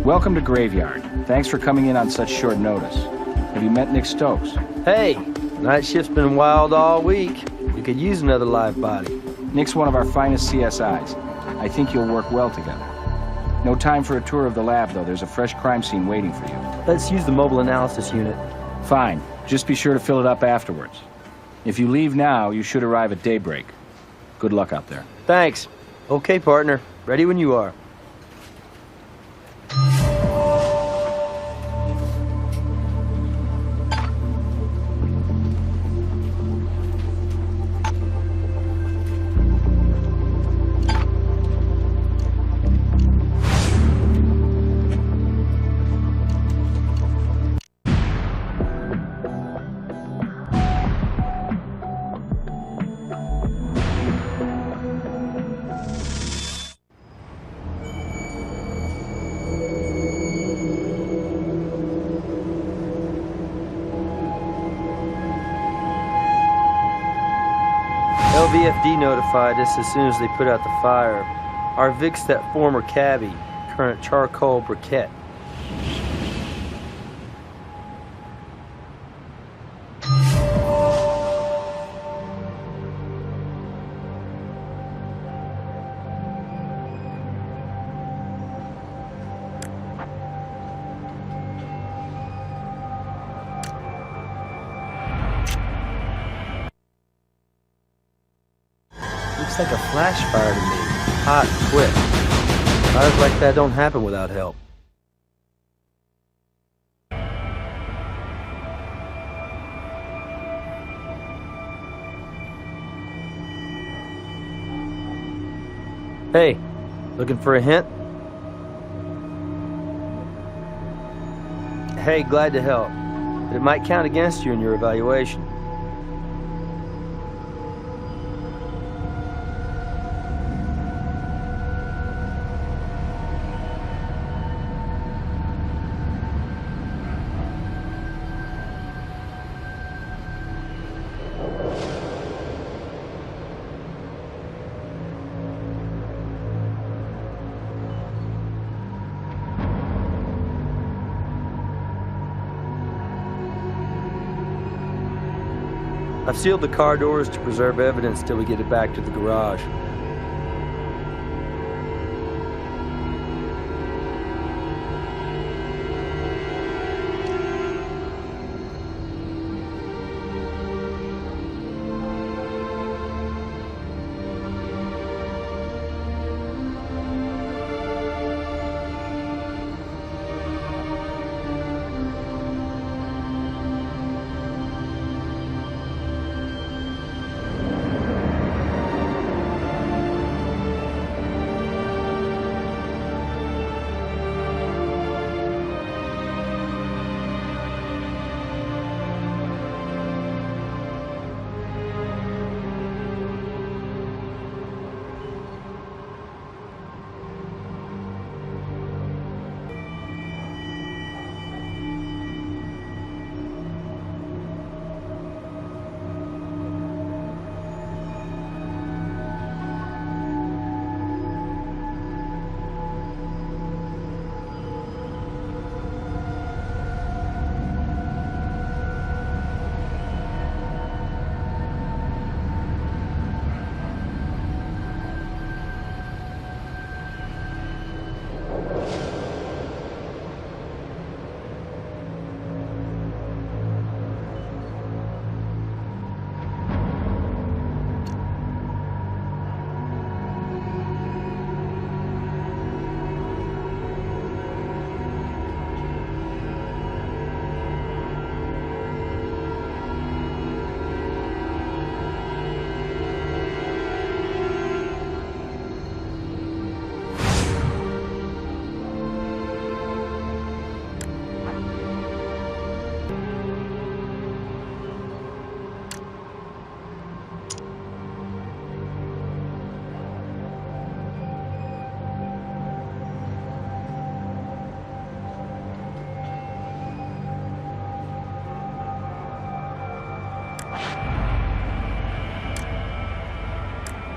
Welcome to Graveyard. Thanks for coming in on such short notice. Have you met Nick Stokes? Hey, night shift's been wild all week. You could use another live body. Nick's one of our finest CSIs. I think you'll work well together. No time for a tour of the lab, though. There's a fresh crime scene waiting for you. Let's use the mobile analysis unit. Fine. Just be sure to fill it up afterwards. If you leave now, you should arrive at daybreak. Good luck out there. Thanks. Okay, partner. Ready when you are. LVFD notified us as soon as they put out the fire. Our Vic's that former cabbie, current charcoal briquette. Looks like a flash fire to me. Hot and quick. Fires like that don't happen without help. Hey, looking for a hint? Hey, glad to help. But it might count against you in your evaluation. I've sealed the car doors to preserve evidence till we get it back to the garage.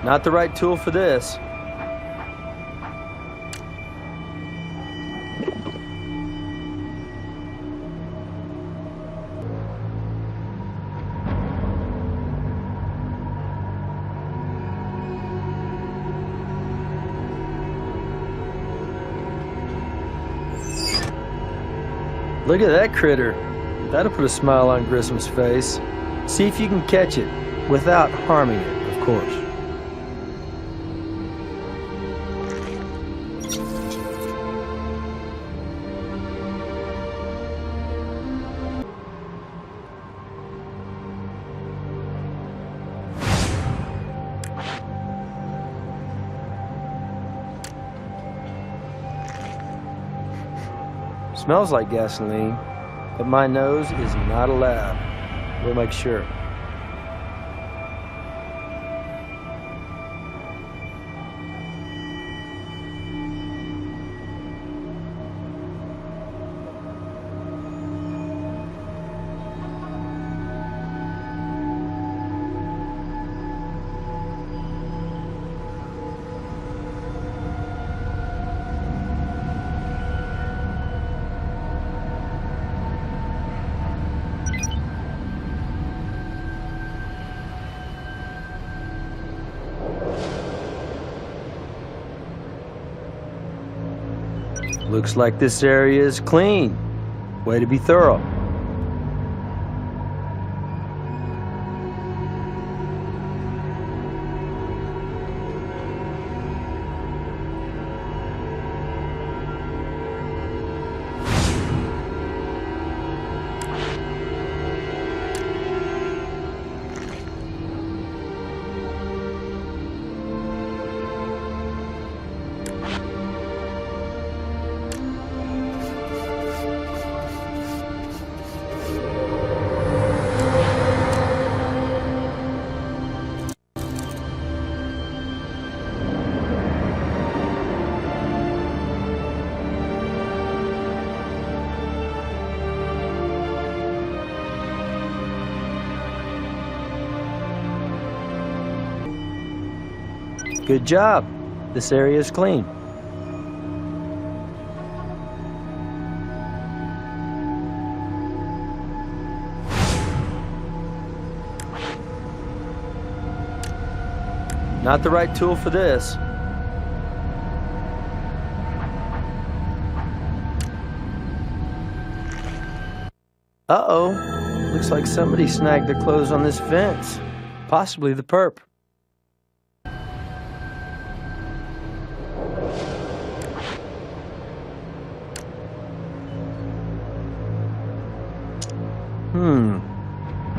Not the right tool for this. Look at that critter. That'll put a smile on Grissom's face. See if you can catch it, without harming it, of course. Smells like gasoline, but my nose is not a lab. We'll make sure. Looks like this area is clean. Way to be thorough. Good job. This area is clean. Not the right tool for this. Uh-oh. Looks like somebody snagged their clothes on this fence. Possibly the perp.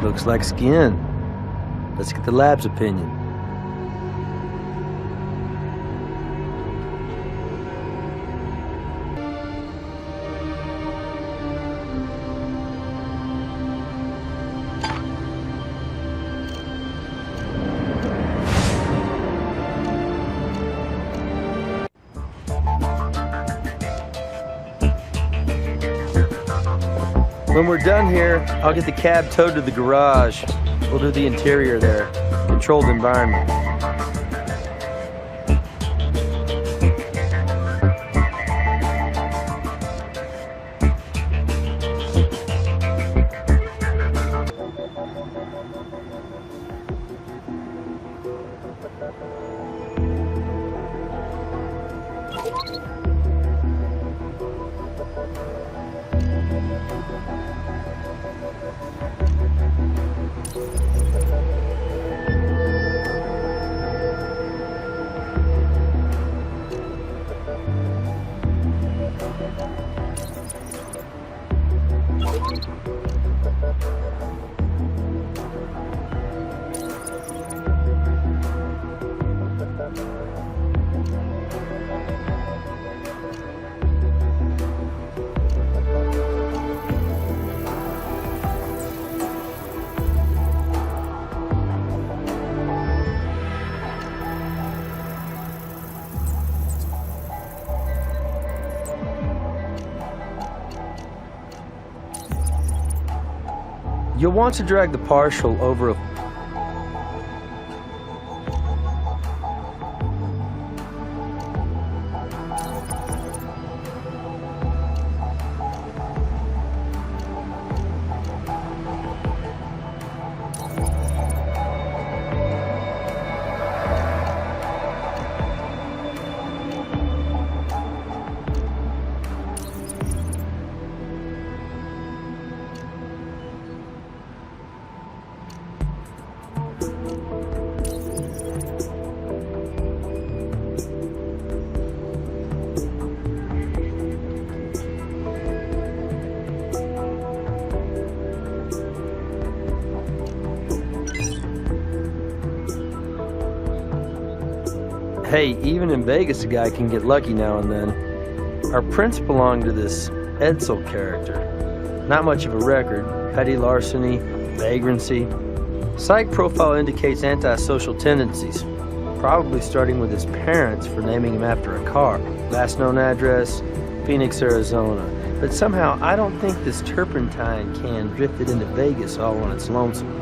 Looks like skin. Let's get the lab's opinion. When we're done here, I'll get the cab towed to the garage. We'll do the interior there. Controlled environment. You'll want to drag the partial over a Hey, even in Vegas, a guy can get lucky now and then. Our prints belong to this Edsel character. Not much of a record. Petty larceny, vagrancy. Psych profile indicates antisocial tendencies, probably starting with his parents for naming him after a car. Last known address, Phoenix, Arizona. But somehow I don't think this turpentine can drifted into Vegas all on its lonesome.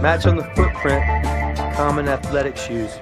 Match on the footprint, common athletic shoes.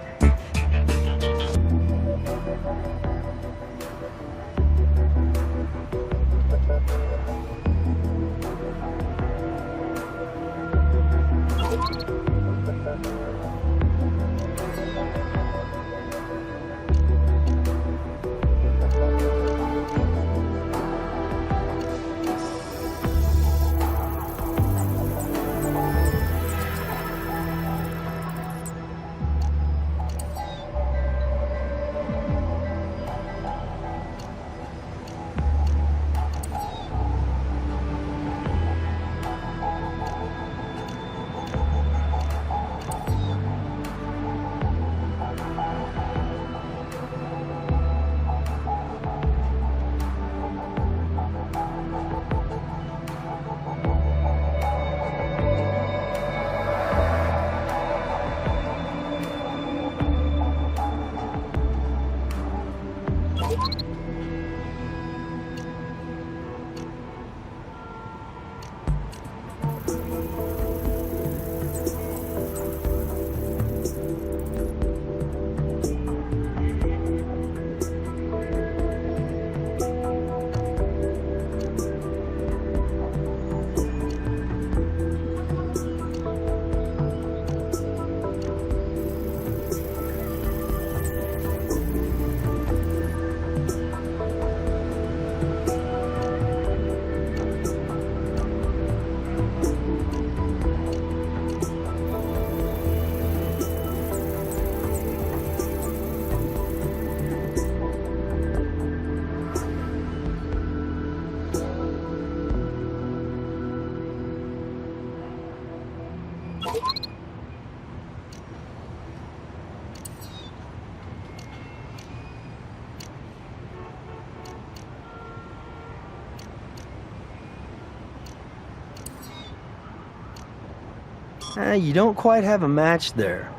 You don't quite have a match there.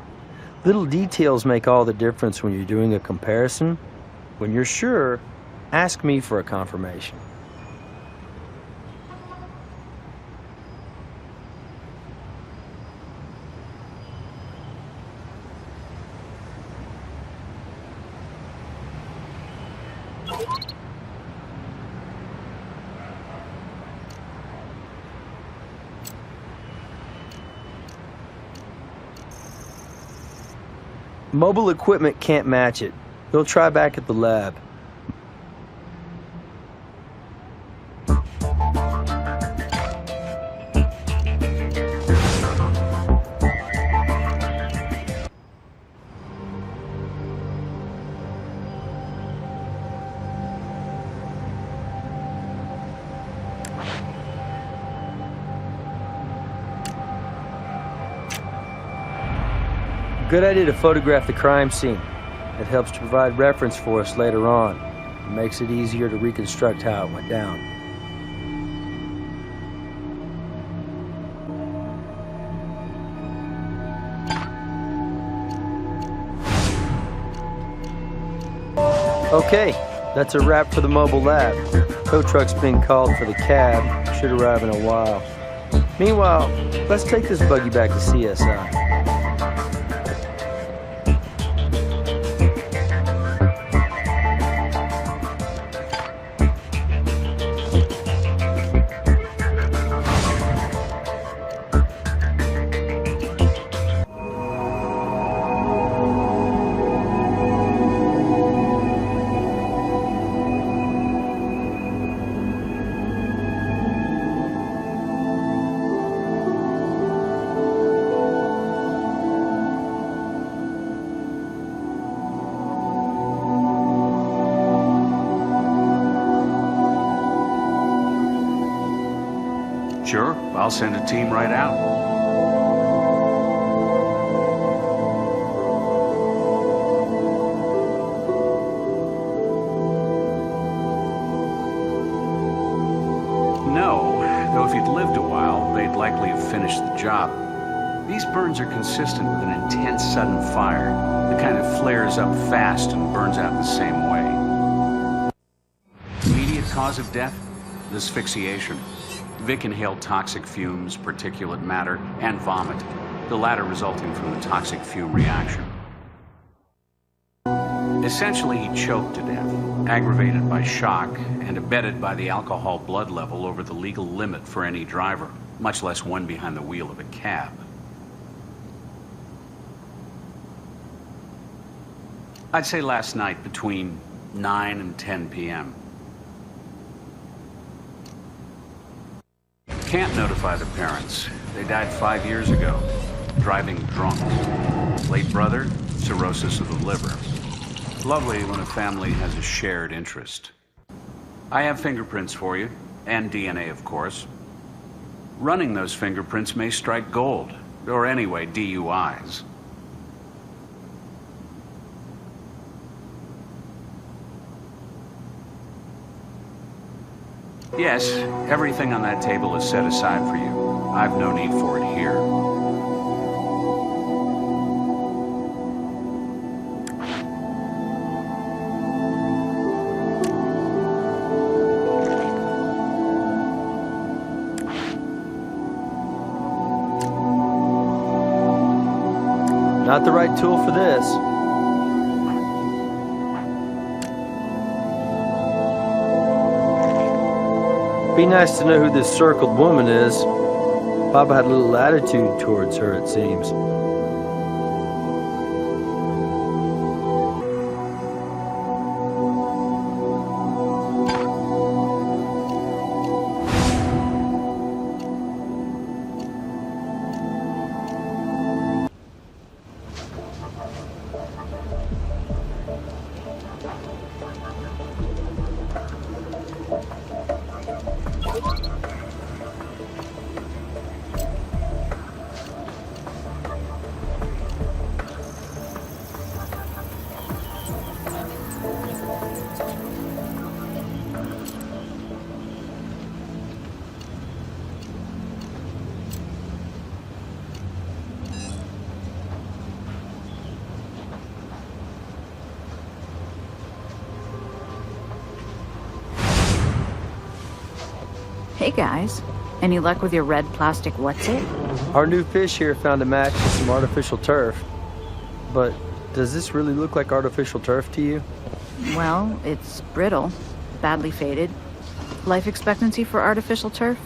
Little details make all the difference when you're doing a comparison. When you're sure, ask me for a confirmation. Mobile equipment can't match it. We'll try back at the lab. Good idea to photograph the crime scene. It helps to provide reference for us later on. It makes it easier to reconstruct how it went down. Okay, that's a wrap for the mobile lab. Tow truck's being called for the cab. Should arrive in a while. Meanwhile, let's take this buggy back to CSI. Sure, I'll send a team right out. No, though if you'd lived a while, they'd likely have finished the job. These burns are consistent with an intense sudden fire, the kind that flares up fast and burns out the same way. Immediate cause of death? Asphyxiation. Vic inhaled toxic fumes, particulate matter, and vomit, the latter resulting from the toxic fume reaction. Essentially, he choked to death, aggravated by shock and abetted by the alcohol blood level over the legal limit for any driver, much less one behind the wheel of a cab. I'd say last night between 9 and 10 p.m. Can't notify the parents. They died 5 years ago, driving drunk. Late brother, cirrhosis of the liver. Lovely when a family has a shared interest. I have fingerprints for you, and DNA, of course. Running those fingerprints may strike gold, or anyway, DUIs. Yes, everything on that table is set aside for you. I've no need for it here. Not the right tool for this. Be nice to know who this circled woman is. Bob had a little attitude towards her, it seems. Hey guys, any luck with your red plastic what's-it? Our new fish here found a match with some artificial turf. But does this really look like artificial turf to you? Well, it's brittle, badly faded. Life expectancy for artificial turf?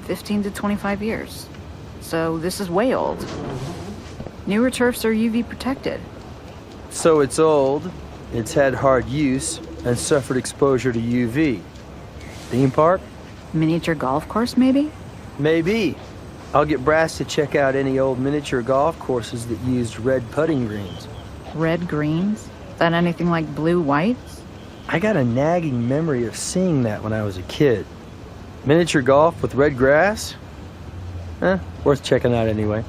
15 to 25 years. So this is way old. Newer turfs are UV protected. So it's old, it's had hard use, and suffered exposure to UV. Theme park? Miniature golf course, maybe? Maybe. I'll get Brass to check out any old miniature golf courses that used red putting greens. Red greens? That anything like blue whites? I got a nagging memory of seeing that when I was a kid. Miniature golf with red grass? Worth checking out anyway.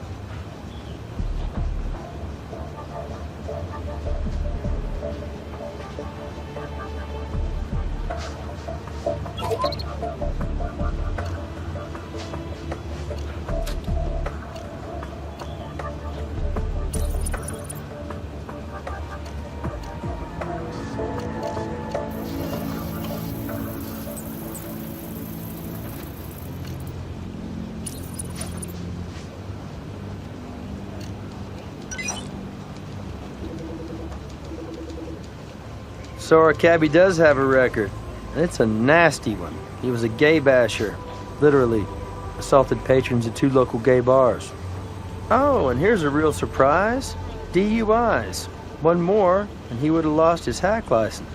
So our cabbie does have a record, and it's a nasty one. He was a gay basher, literally. Assaulted patrons at 2 local gay bars. Oh, and here's a real surprise. DUIs. One more, and he would have lost his hack license.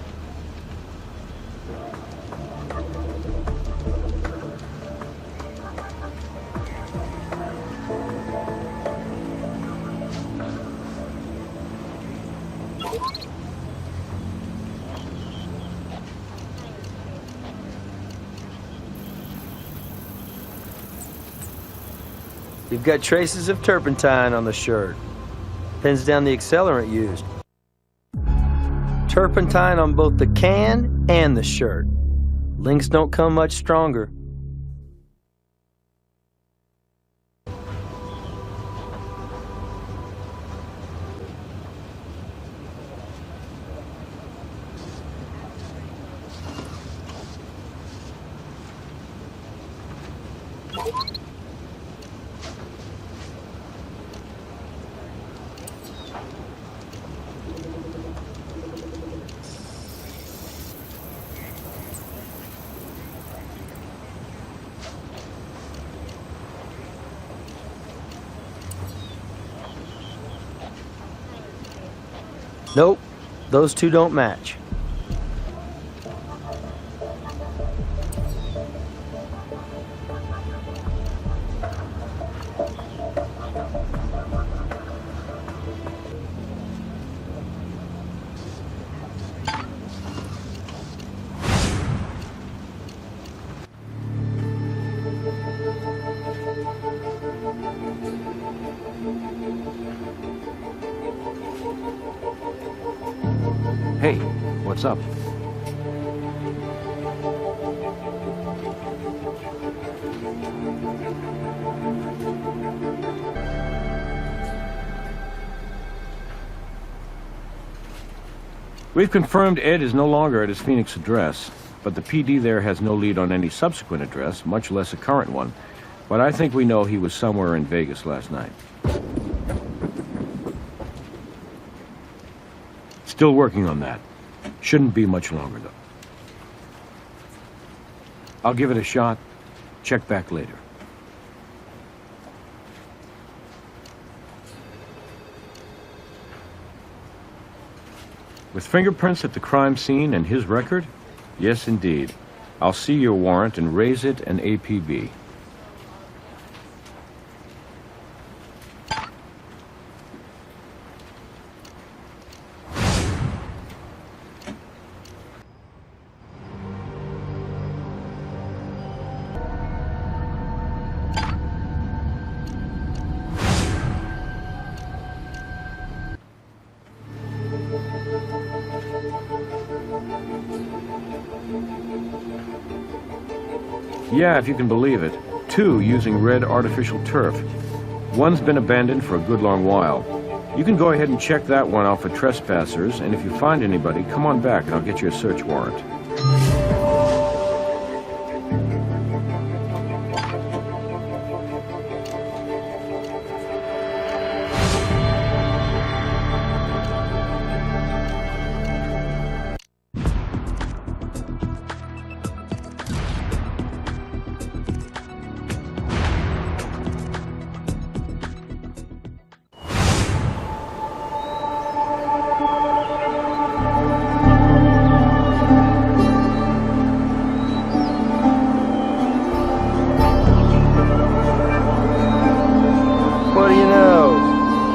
You've got traces of turpentine on the shirt. Pins down the accelerant used. Turpentine on both the can and the shirt. Links don't come much stronger. Nope, those two don't match. Hey, what's up? We've confirmed Ed is no longer at his Phoenix address, but the PD there has no lead on any subsequent address, much less a current one. But I think we know he was somewhere in Vegas last night. Still working on that. Shouldn't be much longer, though. I'll give it a shot. Check back later. With fingerprints at the crime scene and his record? Yes, indeed. I'll see your warrant and raise it an APB. Yeah, if you can believe it. 2 using red artificial turf. One's been abandoned for a good long while. You can go ahead and check that one out for trespassers, and if you find anybody, come on back and I'll get you a search warrant.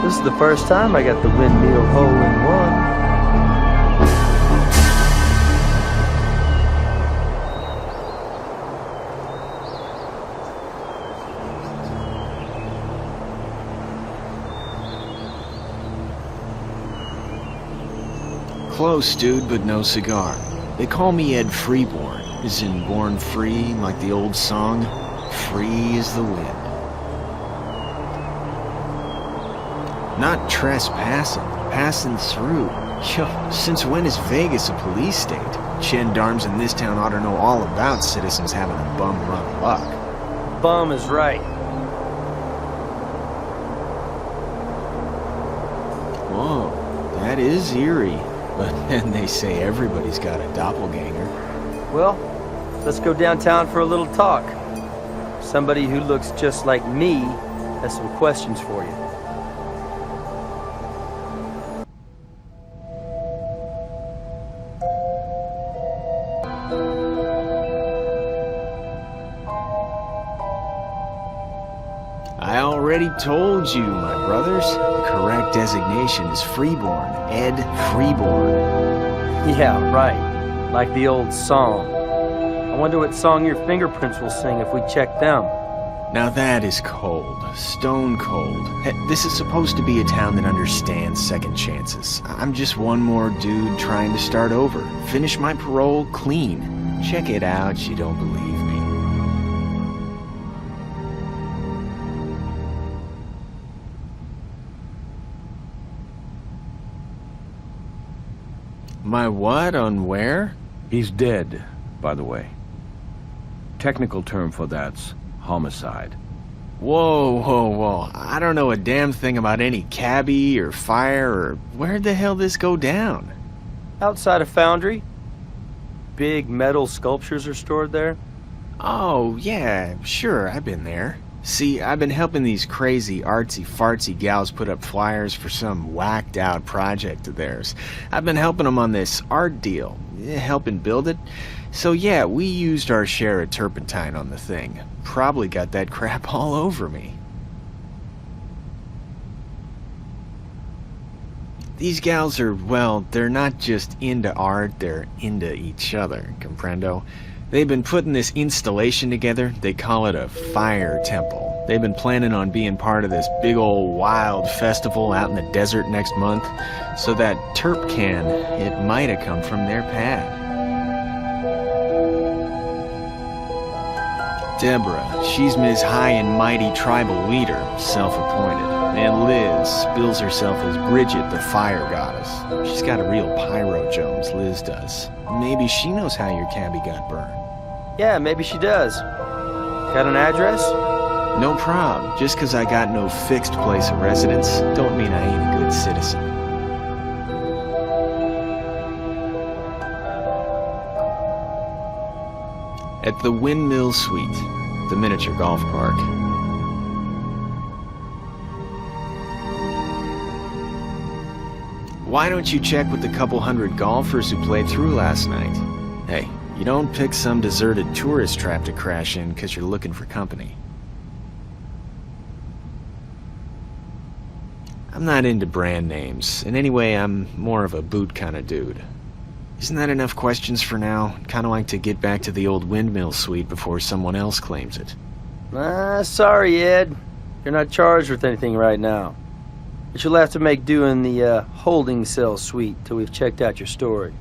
This is the first time I got the windmill hole-in-one. Close, dude, but no cigar. They call me Ed Freeborn, as in born free, like the old song, free as the wind. Not trespassing, passing through. Yo, since when is Vegas a police state? Gendarmes in this town ought to know all about citizens having a bum run luck. Bum is right. Whoa, that is eerie. But then they say everybody's got a doppelganger. Well, let's go downtown for a little talk. Somebody who looks just like me has some questions for you. I already told you, my brothers. The correct designation is Freeborn. Ed Freeborn. Yeah, right. Like the old song. I wonder what song your fingerprints will sing if we check them. Now that is cold. Stone cold. Hey, this is supposed to be a town that understands second chances. I'm just one more dude trying to start over. Finish my parole clean. Check it out, you don't believe me. My what on where? He's dead, by the way. Technical term for that's homicide. Whoa. I don't know a damn thing about any cabbie or fire or where'd the hell this go down? Outside a foundry. Big metal sculptures are stored there. Oh, yeah, sure, I've been there. See, I've been helping these crazy artsy-fartsy gals put up flyers for some whacked-out project of theirs. I've been helping them on this art deal, helping build it. So yeah, we used our share of turpentine on the thing. Probably got that crap all over me. These gals are, well, they're not just into art, they're into each other, comprendo? They've been putting this installation together. They call it a fire temple. They've been planning on being part of this big old wild festival out in the desert next month. So that terp can, it might have come from their pad. Deborah, she's Ms. High and Mighty Tribal Leader, self-appointed. And Liz bills herself as Bridget, the fire goddess. She's got a real pyro Jones, Liz does. Maybe she knows how your cabbie got burned. Yeah, maybe she does. Got an address? No prob. Just 'cause I got no fixed place of residence, don't mean I ain't a good citizen. At the Windmill Suite, the miniature golf park. Why don't you check with the couple hundred golfers who played through last night? Hey, you don't pick some deserted tourist trap to crash in 'cause you're looking for company. I'm not into brand names, and anyway, I'm more of a boot kind of dude. Isn't that enough questions for now? Kind of like to get back to the old Windmill Suite before someone else claims it. Sorry, Ed. You're not charged with anything right now. But you'll have to make do in the holding cell suite till we've checked out your story.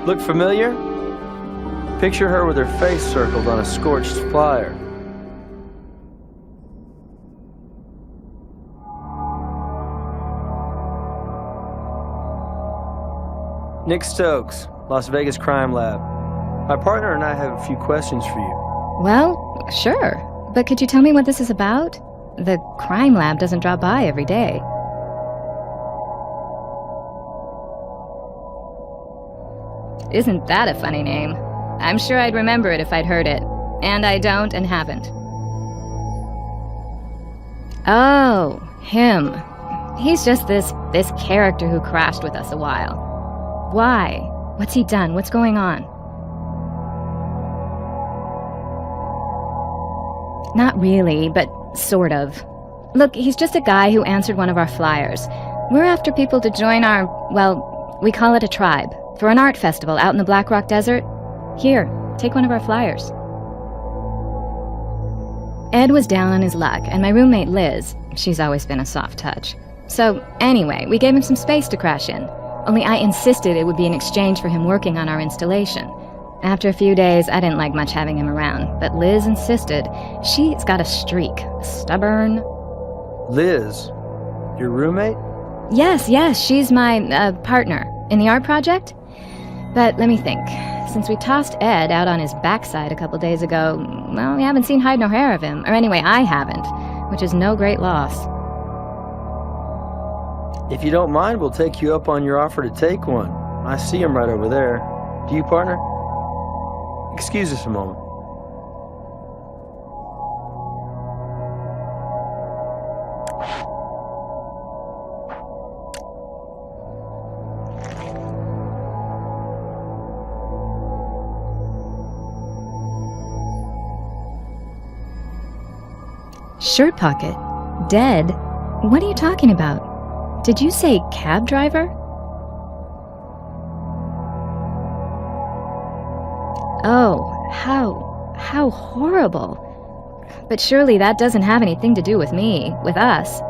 Look familiar? Picture her with her face circled on a scorched flyer. Nick Stokes, Las Vegas Crime Lab. My partner and I have a few questions for you. Well, sure. But could you tell me what this is about? The crime lab doesn't drop by every day. Isn't that a funny name? I'm sure I'd remember it if I'd heard it. And I don't and haven't. Oh, him. He's just this character who crashed with us a while. Why? What's he done? What's going on? Not really, but sort of. Look, he's just a guy who answered one of our flyers. We're after people to join our, well, we call it a tribe, for an art festival out in the Black Rock Desert. Here, take one of our flyers. Ed was down on his luck, and my roommate Liz, she's always been a soft touch. So anyway, we gave him some space to crash in. Only I insisted it would be in exchange for him working on our installation. After a few days, I didn't like much having him around, but Liz insisted. She's got a streak. Stubborn. Liz, your roommate? Yes, she's my partner in the art project. But let me think. Since we tossed Ed out on his backside a couple days ago, well, we haven't seen hide nor hair of him. Or anyway, I haven't, which is no great loss. If you don't mind, we'll take you up on your offer to take one. I see him right over there. Do you, partner? Excuse us a moment. Shirt pocket? Dead? What are you talking about? Did you say cab driver? Oh, how horrible. But surely that doesn't have anything to do with me, with us.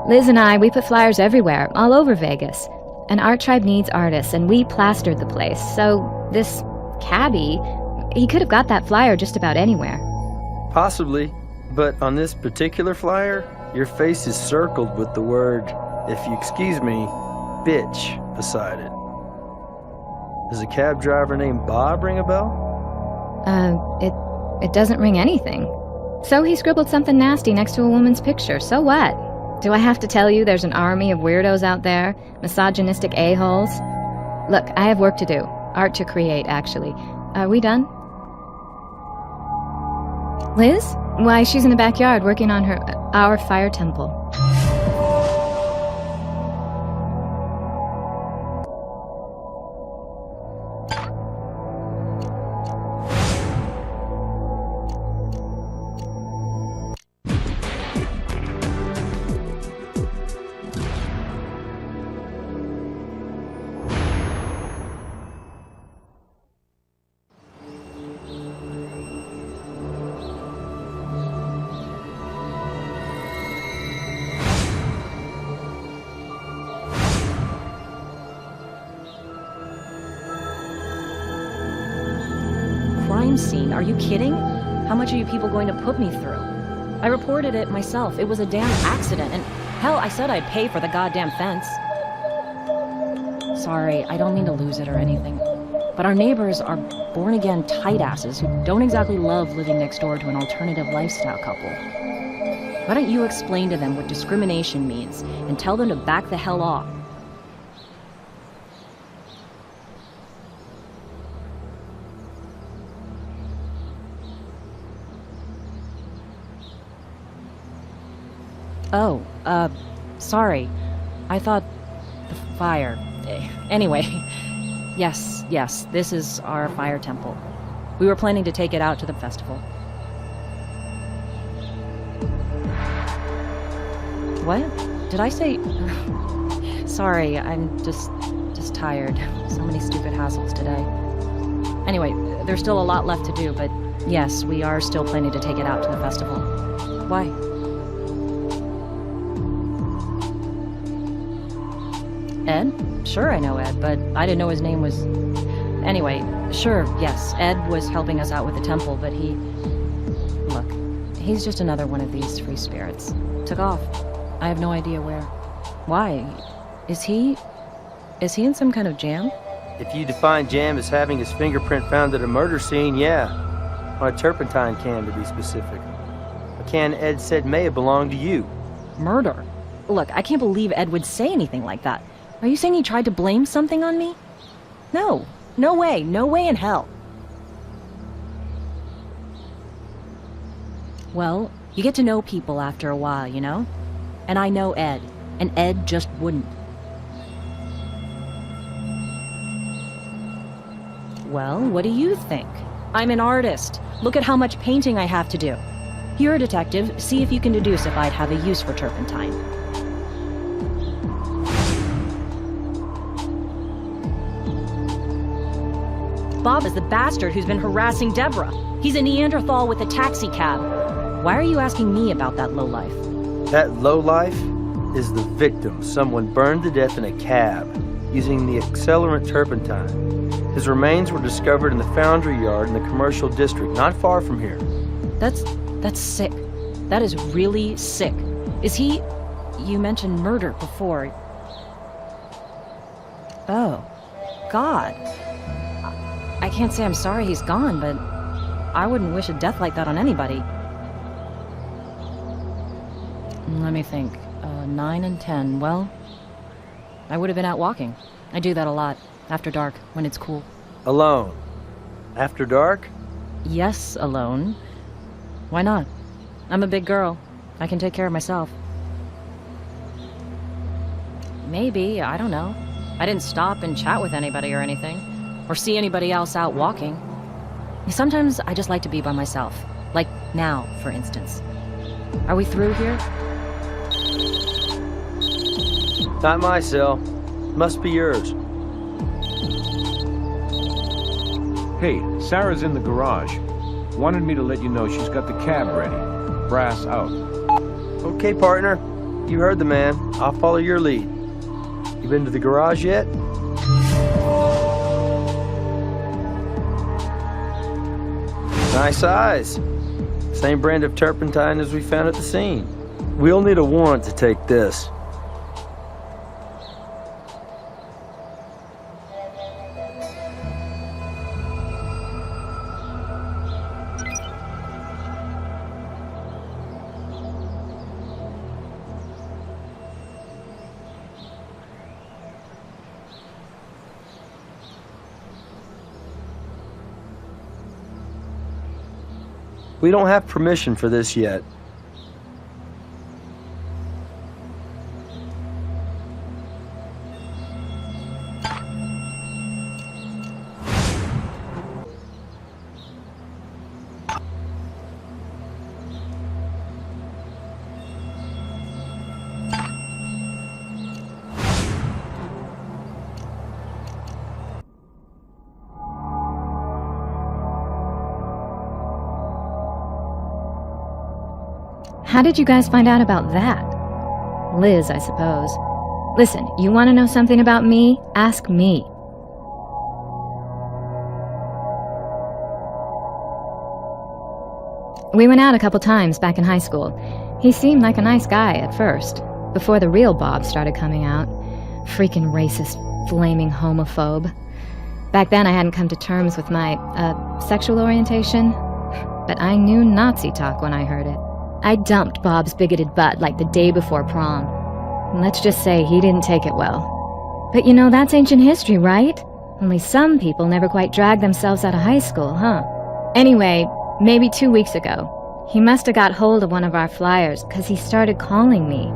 Liz and I, we put flyers everywhere, all over Vegas. An art tribe needs artists, and we plastered the place. So this cabbie, he could have got that flyer just about anywhere. Possibly, but on this particular flyer, your face is circled with the word, if you excuse me, bitch beside it. Does a cab driver named Bob ring a bell? It doesn't ring anything. So he scribbled something nasty next to a woman's picture. So what? Do I have to tell you there's an army of weirdos out there? Misogynistic a-holes? Look, I have work to do. Art to create, actually. Are we done? Liz? Why, she's in the backyard working on our fire temple. Crime scene. Are you kidding? How much are you people going to put me through? I reported it myself. It was a damn accident, and hell, I said I'd pay for the goddamn fence. Sorry, I don't mean to lose it or anything, but our neighbors are born-again tight-asses who don't exactly love living next door to an alternative lifestyle couple. Why don't you explain to them what discrimination means and tell them to back the hell off? Oh, sorry. I thought the fire. Anyway, yes, this is our fire temple. We were planning to take it out to the festival. What? Did I say... Sorry, I'm just tired. So many stupid hassles today. Anyway, there's still a lot left to do, but yes, we are still planning to take it out to the festival. Why? Ed? Sure, I know Ed, but I didn't know his name was... Anyway, sure, yes, Ed was helping us out with the temple, but he... Look, he's just another one of these free spirits. Took off. I have no idea where. Why? Is he in some kind of jam? If you define jam as having his fingerprint found at a murder scene, yeah. On a turpentine can, to be specific. A can Ed said may have belonged to you. Murder? Look, I can't believe Ed would say anything like that. Are you saying he tried to blame something on me? No. No way in hell. Well, you get to know people after a while, you know? And I know Ed, and Ed just wouldn't. Well, what do you think? I'm an artist. Look at how much painting I have to do. You're a detective. See if you can deduce if I'd have a use for turpentine. Bob is the bastard who's been harassing Deborah. He's a Neanderthal with a taxi cab. Why are you asking me about that lowlife? That lowlife is the victim someone burned to death in a cab using the accelerant turpentine. His remains were discovered in the foundry yard in the commercial district, not far from here. That's sick. That is really sick. Is he... You mentioned murder before. Oh, God. I can't say I'm sorry he's gone, but I wouldn't wish a death like that on anybody. Let me think. 9 and 10. Well, I would have been out walking. I do that a lot. After dark, when it's cool. Alone. After dark? Yes, alone. Why not? I'm a big girl. I can take care of myself. Maybe, I don't know. I didn't stop and chat with anybody or anything. Or see anybody else out walking. Sometimes I just like to be by myself. Like now, for instance. Are we through here? Not my cell. Must be yours. Hey, Sarah's in the garage. Wanted me to let you know she's got the cab ready. Brass out. Okay, partner. You heard the man. I'll follow your lead. You been to the garage yet? Nice eyes. Same brand of turpentine as we found at the scene. We'll need a warrant to take this. We don't have permission for this yet. How did you guys find out about that? Liz, I suppose. Listen, you want to know something about me? Ask me. We went out a couple times back in high school. He seemed like a nice guy at first, before the real Bob started coming out. Freaking racist, flaming homophobe. Back then I hadn't come to terms with my, sexual orientation, but I knew Nazi talk when I heard it. I dumped Bob's bigoted butt like the day before prom. Let's just say he didn't take it well. But you know, that's ancient history, right? Only some people never quite drag themselves out of high school, huh? Anyway, maybe 2 weeks ago, he must have got hold of one of our flyers because he started calling me.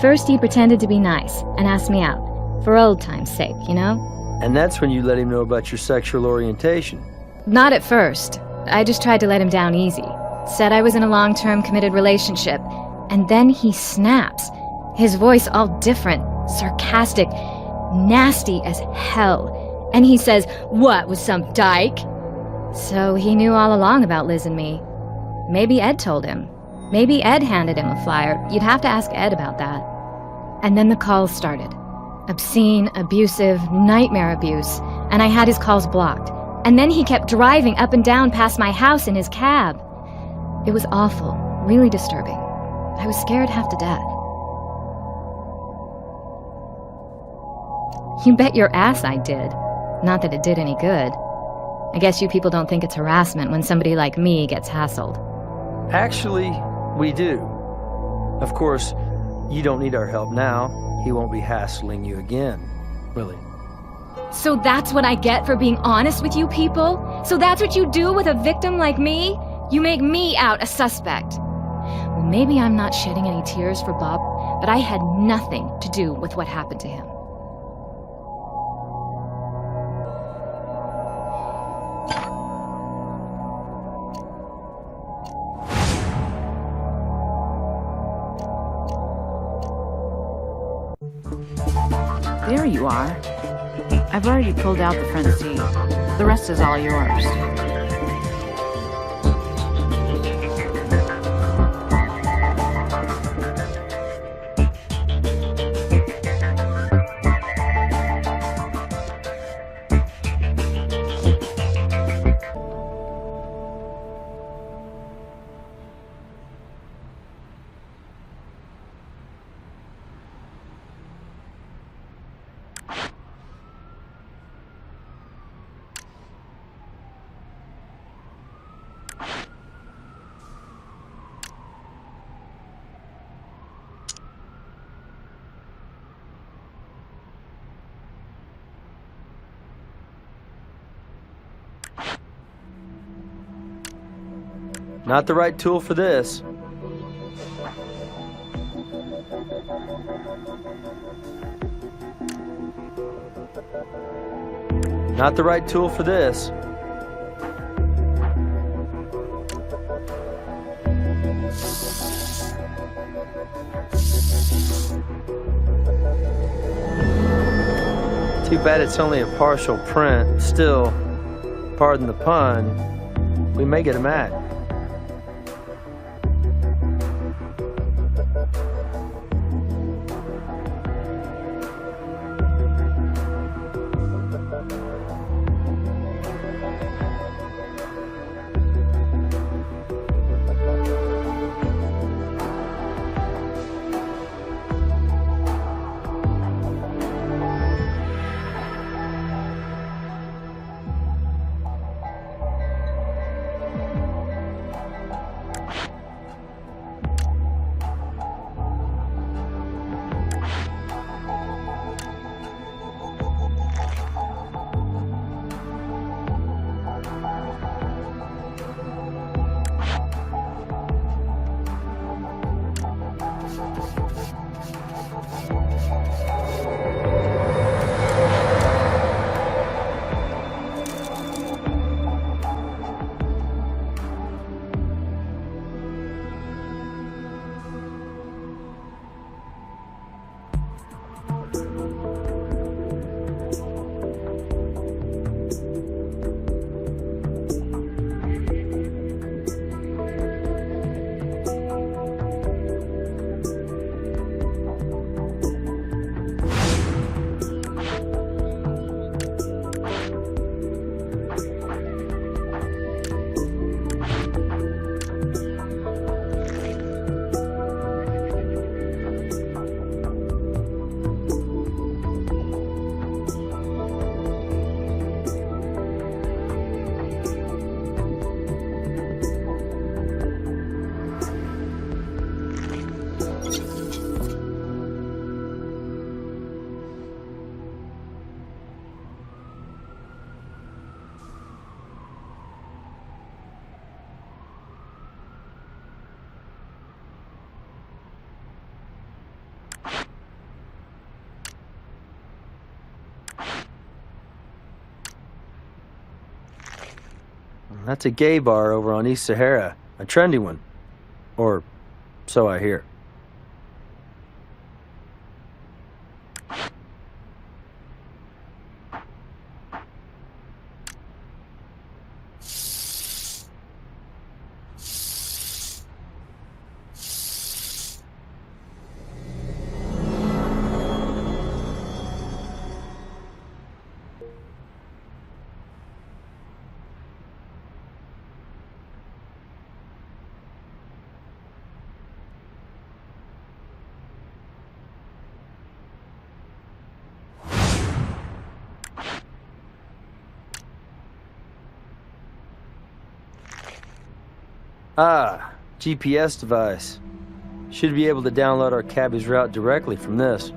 First he pretended to be nice and asked me out, for old time's sake, you know? And that's when you let him know about your sexual orientation. Not at first. I just tried to let him down easy. Said I was in a long-term committed relationship. And then he snaps. His voice all different, sarcastic, nasty as hell. And he says, "What, was some dyke?" So he knew all along about Liz and me. Maybe Ed told him. Maybe Ed handed him a flyer. You'd have to ask Ed about that. And then the calls started. Obscene, abusive, nightmare abuse. And I had his calls blocked. And then he kept driving up and down past my house in his cab. It was awful, really disturbing. I was scared half to death. You bet your ass I did. Not that it did any good. I guess you people don't think it's harassment when somebody like me gets hassled. Actually, we do. Of course, you don't need our help now. He won't be hassling you again, will he? So that's what I get for being honest with you people? So that's what you do with a victim like me? You make me out a suspect. Well, maybe I'm not shedding any tears for Bob, but I had nothing to do with what happened to him. There you are. I've already pulled out the front seat. The rest is all yours. Not the right tool for this. Not the right tool for this. Too bad it's only a partial print. Still, pardon the pun, we may get a match. That's a gay bar over on East Sahara. A trendy one. Or so I hear. Ah, GPS device. Should be able to download our cabbie's route directly from this.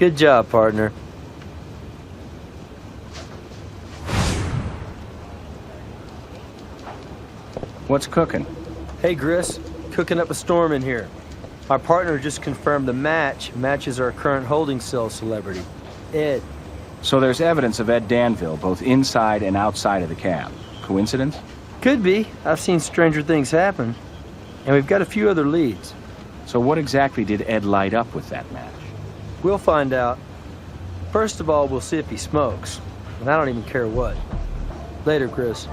Good job, partner. What's cooking? Hey, Gris. Cooking up a storm in here. My partner just confirmed the matches our current holding cell celebrity, Ed. So there's evidence of Ed Danville, both inside and outside of the cab. Coincidence? Could be. I've seen stranger things happen. And we've got a few other leads. So what exactly did Ed light up with that match? We'll find out. First of all, we'll see if he smokes. And I don't even care what. Later, Chris.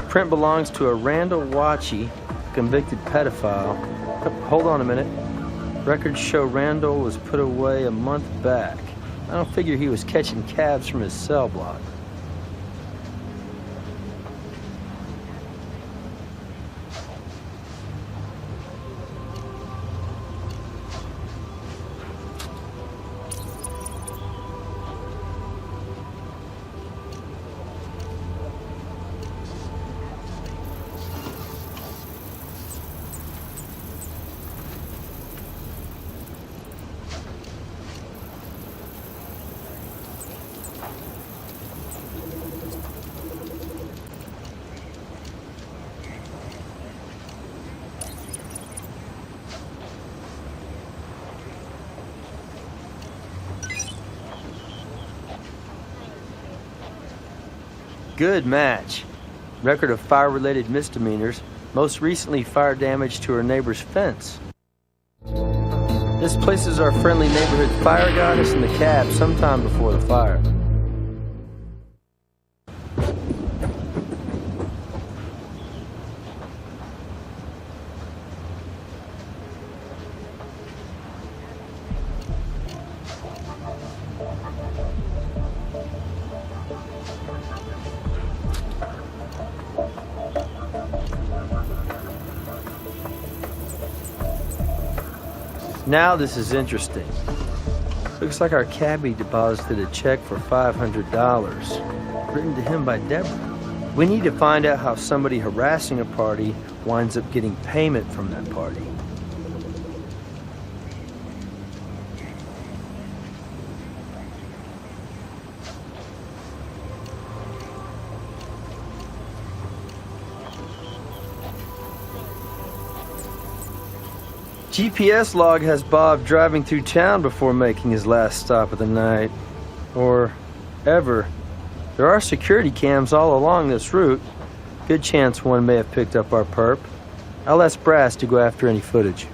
Print belongs to a Randall Watchie, convicted pedophile. Hold on a minute. Records show Randall was put away a month back. I don't figure he was catching cabs from his cell block. Good match. Record of fire-related misdemeanors, most recently fire damage to her neighbor's fence. This places our friendly neighborhood fire goddess in the cab sometime before the fire. Now this is interesting. Looks like our cabbie deposited a check for $500, written to him by Deborah. We need to find out how somebody harassing a party winds up getting payment from that party. GPS log has Bob driving through town before making his last stop of the night. Or ever. There are security cams all along this route. Good chance one may have picked up our perp. I'll ask Brass to go after any footage.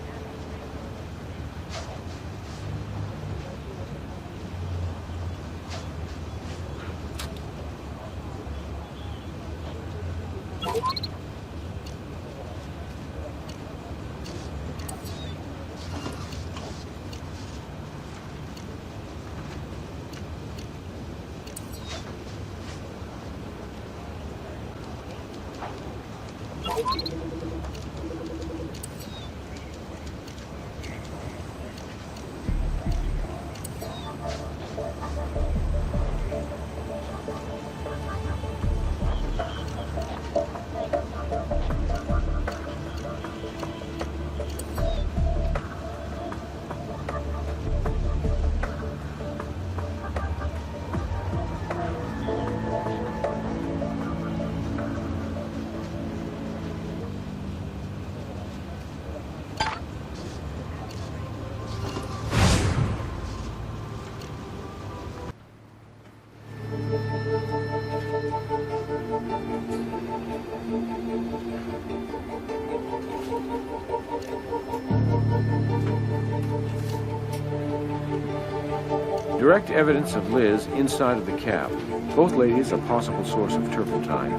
Direct evidence of Liz inside of the cab. Both ladies a possible source of turpentine,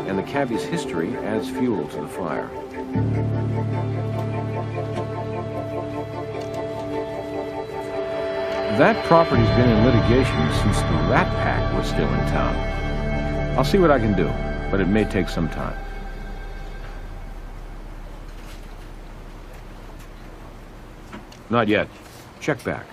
and the cabbie's history adds fuel to the fire. That property's been in litigation since the Rat Pack was still in town. I'll see what I can do, but it may take some time. Not yet. Check back.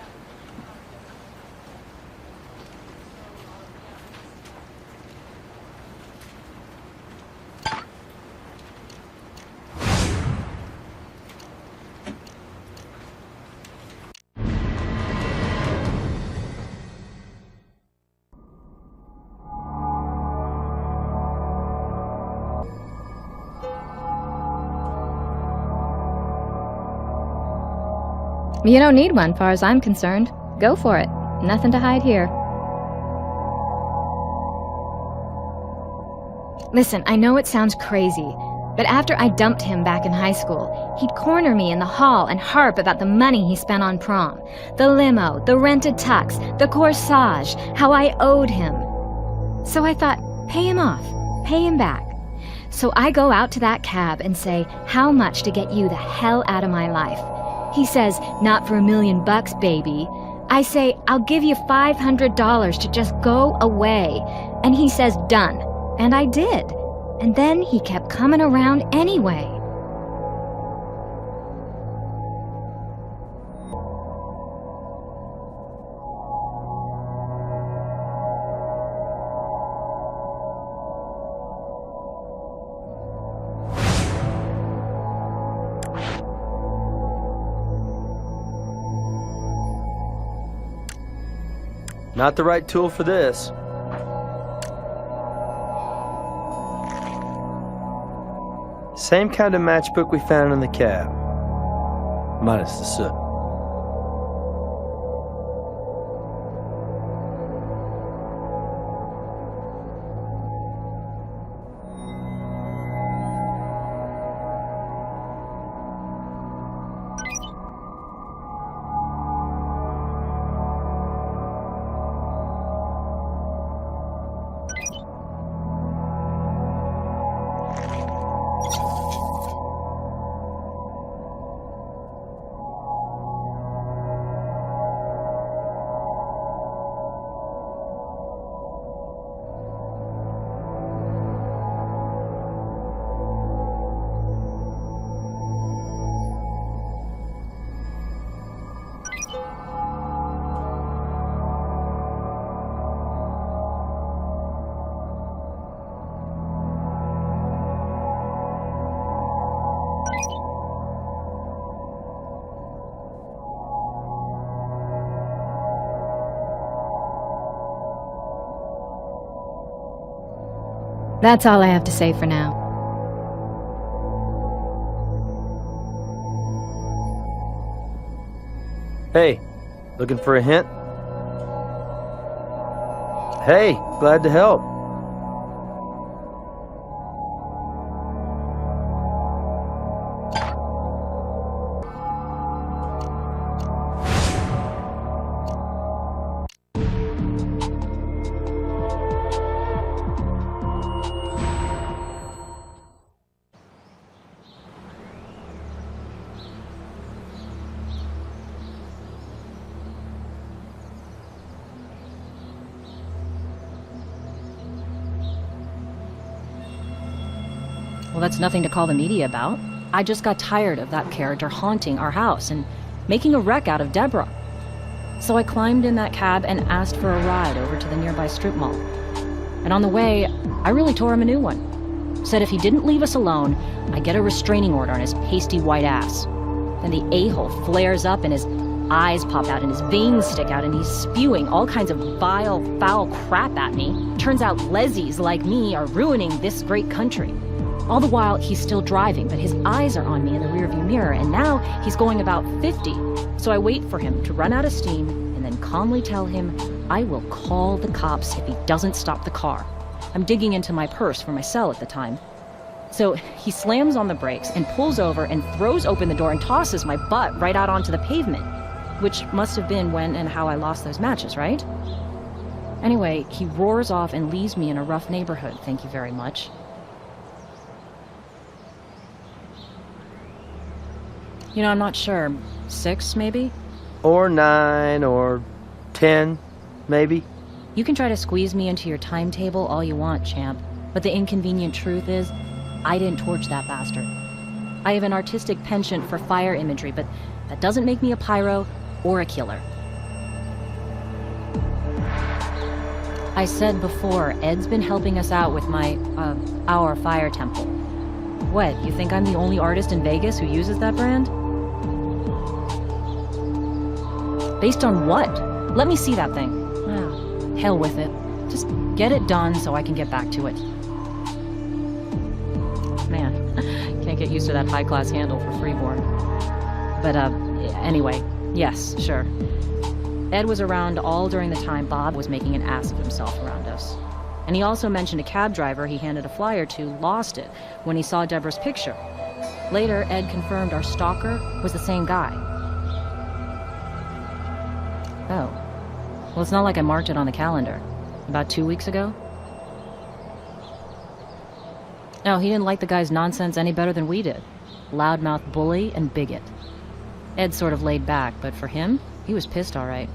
You don't need one, far as I'm concerned. Go for it. Nothing to hide here. Listen, I know it sounds crazy, but after I dumped him back in high school, he'd corner me in the hall and harp about the money he spent on prom. The limo, the rented tux, the corsage, how I owed him. So I thought, pay him off, pay him back. So I go out to that cab and say, how much to get you the hell out of my life? He says, not for $1 million, baby. I say, I'll give you $500 to just go away. And he says, done. And I did. And then he kept coming around anyway. Not the right tool for this. Same kind of matchbook we found in the cab. Minus the soot. That's all I have to say for now. Hey, looking for a hint? Hey, glad to help. Well, that's nothing to call the media about. I just got tired of that character haunting our house and making a wreck out of Deborah. So I climbed in that cab and asked for a ride over to the nearby strip mall. And on the way, I really tore him a new one. Said if he didn't leave us alone, I'd get a restraining order on his pasty white ass. Then the a-hole flares up and his eyes pop out and his veins stick out and he's spewing all kinds of vile, foul crap at me. Turns out lesies like me are ruining this great country. All the while, he's still driving, but his eyes are on me in the rearview mirror, and now he's going about 50. So I wait for him to run out of steam, and then calmly tell him I will call the cops if he doesn't stop the car. I'm digging into my purse for my cell at the time. So he slams on the brakes and pulls over and throws open the door and tosses my butt right out onto the pavement. which must have been when and how I lost those matches, right? Anyway, he roars off and leaves me in a rough neighborhood, thank you very much. You know, I'm not sure. 6, maybe? Or 9, or 10, maybe. You can try to squeeze me into your timetable all you want, champ. But the inconvenient truth is, I didn't torch that bastard. I have an artistic penchant for fire imagery, but that doesn't make me a pyro or a killer. I said before, Ed's been helping us out with our fire temple. What, you think I'm the only artist in Vegas who uses that brand? Based on what? Let me see that thing. Ah, hell with it. Just get it done so I can get back to it. Man, can't get used to that high-class handle for freeborn. But, anyway, yes, sure. Ed was around all during the time Bob was making an ass of himself around us. And he also mentioned a cab driver he handed a flyer to lost it when he saw Deborah's picture. Later, Ed confirmed our stalker was the same guy. Oh. Well, it's not like I marked it on the calendar. About 2 weeks ago? No, he didn't like the guy's nonsense any better than we did. Loudmouth bully and bigot. Ed sort of laid back, but for him, he was pissed all right.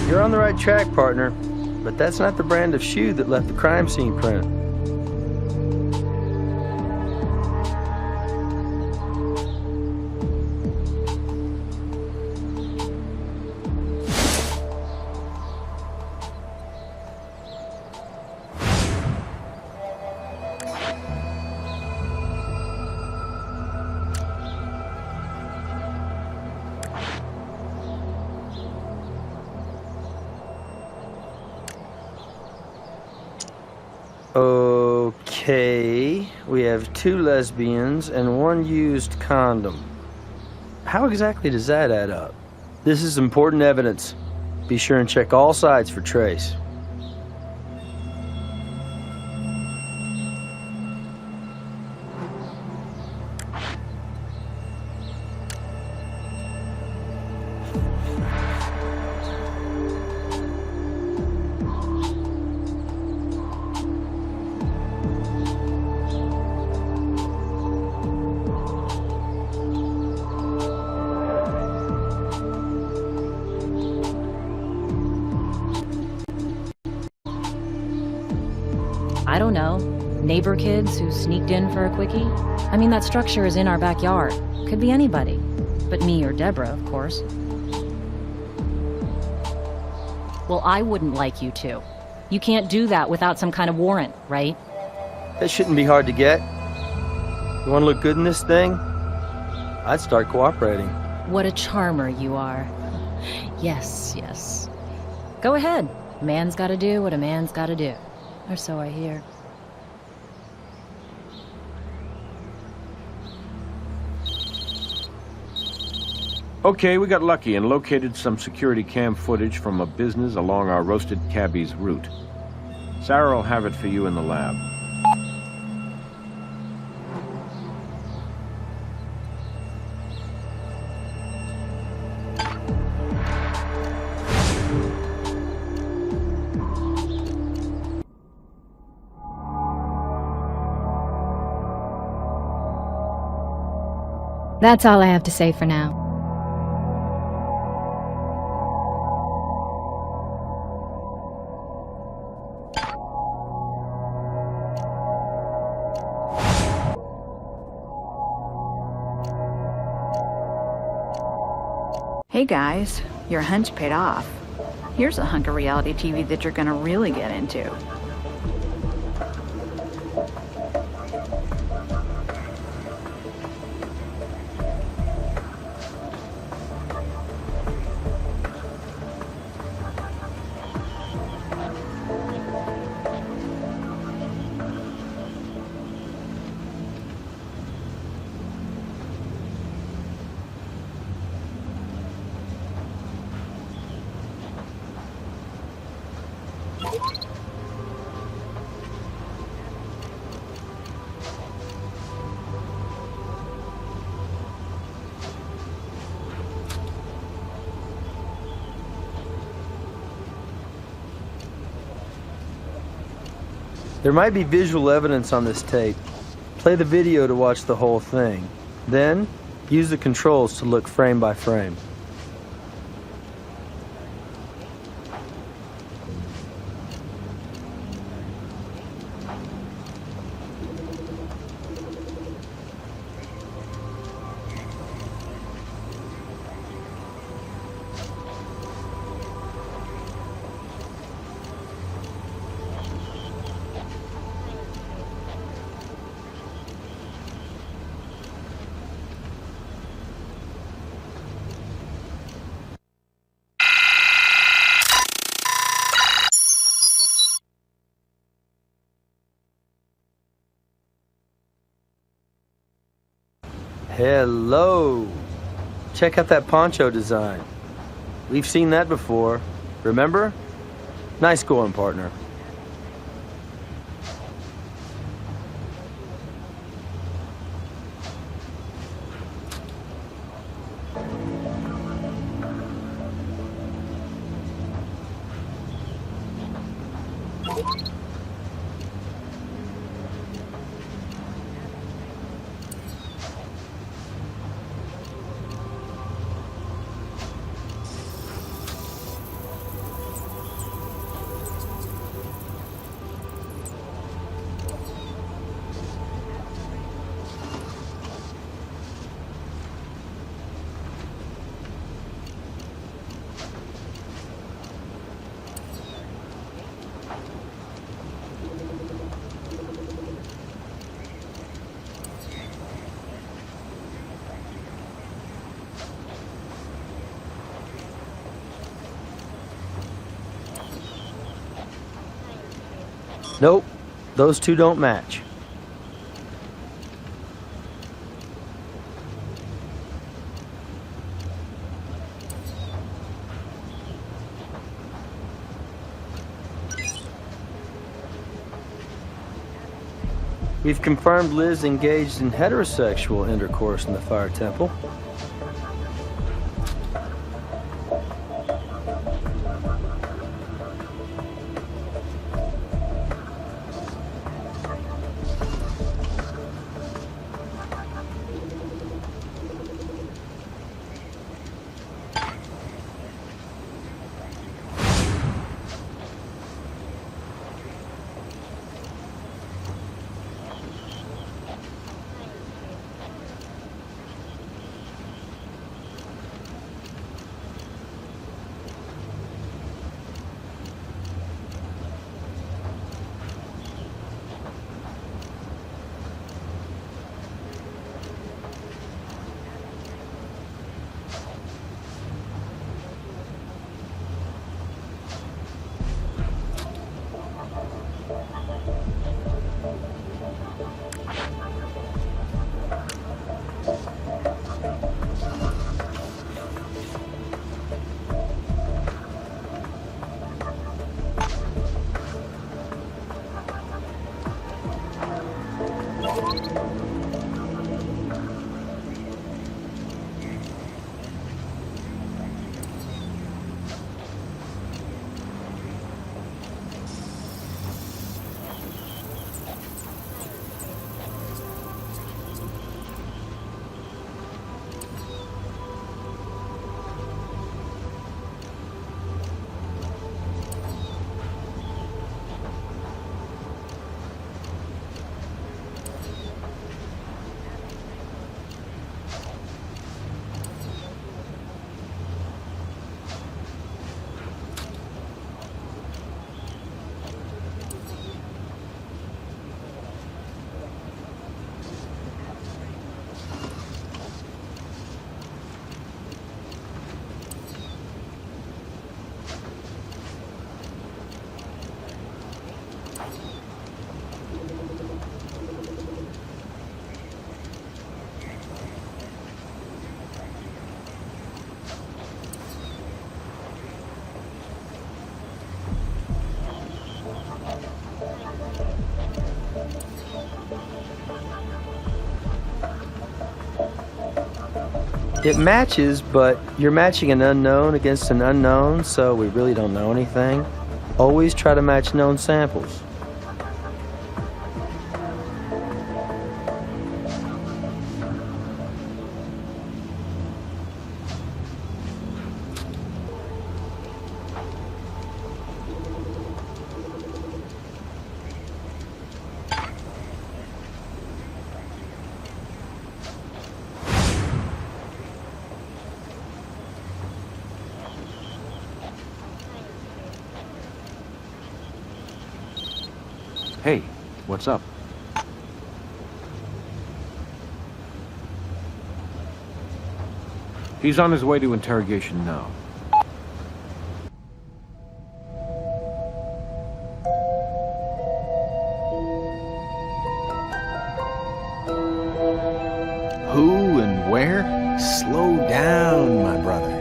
You're on the right track, partner, but that's not the brand of shoe that left the crime scene print. Okay, we have 2 lesbians and 1 used condom. How exactly does that add up? This is important evidence. Be sure and check all sides for trace. I don't know. Neighbor kids who sneaked in for a quickie? I mean, that structure is in our backyard. Could be anybody. But me or Deborah, of course. Well, I wouldn't like you to. You can't do that without some kind of warrant, right? That shouldn't be hard to get. You want to look good in this thing? I'd start cooperating. What a charmer you are. Yes, yes. Go ahead. A man's gotta do what a man's gotta do. Or so I hear. Okay, we got lucky and located some security cam footage from a business along our roasted cabbie's route. Sarah will have it for you in the lab. That's all I have to say for now. Hey guys, your hunch paid off. Here's a hunk of reality TV that you're gonna really get into. There might be visual evidence on this tape. Play the video to watch the whole thing. Then, use the controls to look frame by frame. Hello! Check out that poncho design. We've seen that before. Remember? Nice going, partner. Nope, those two don't match. We've confirmed Liz engaged in heterosexual intercourse in the Fire Temple. It matches, but you're matching an unknown against an unknown, so we really don't know anything. Always try to match known samples. Hey, what's up? He's on his way to interrogation now. Who and where? Slow down, my brother.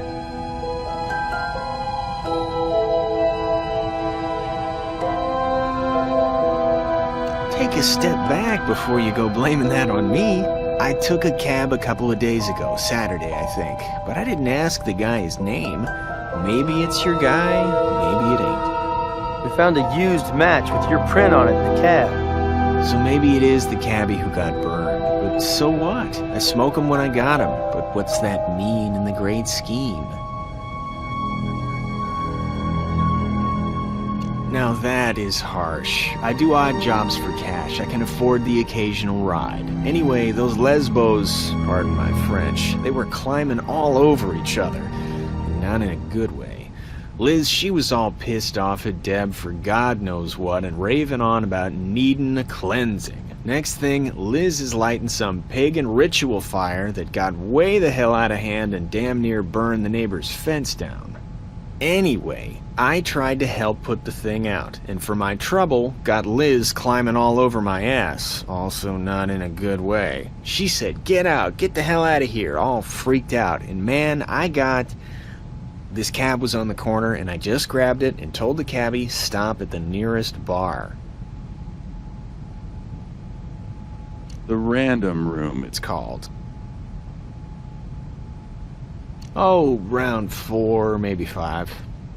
Take a step back before you go blaming that on me. I took a cab a couple of days ago, Saturday, I think, but I didn't ask the guy his name. Maybe it's your guy, maybe it ain't. We found a used match with your print on it in the cab. So maybe it is the cabbie who got burned. But so what? I smoke him when I got him. But what's that mean in the great scheme? Now that is harsh. I do odd jobs for cash. I can afford the occasional ride. Anyway, those lesbos, pardon my French, they were climbing all over each other. And not in a good way. Liz, she was all pissed off at Deb for God knows what and raving on about needing a cleansing. Next thing, Liz is lighting some pagan ritual fire that got way the hell out of hand and damn near burned the neighbor's fence down. Anyway, I tried to help put the thing out, and for my trouble, got Liz climbing all over my ass, also not in a good way. She said, "Get out, get the hell out of here," all freaked out, and man, this cab was on the corner, and I just grabbed it and told the cabbie, stop at the nearest bar. The Random Room, it's called. Oh, round 4, maybe 5.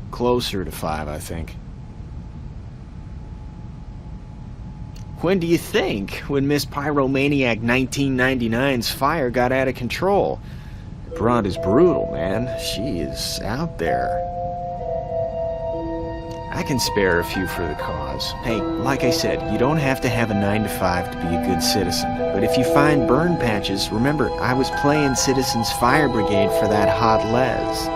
Closer to 5, I think. When do you think? When Miss Pyromaniac 1999's fire got out of control. Broad is brutal, man. She is out there. I can spare a few for the cause. Hey, like I said, you don't have to have a 9 to 5 to be a good citizen. But if you find burn patches, remember, I was playing Citizens Fire Brigade for that hot Les.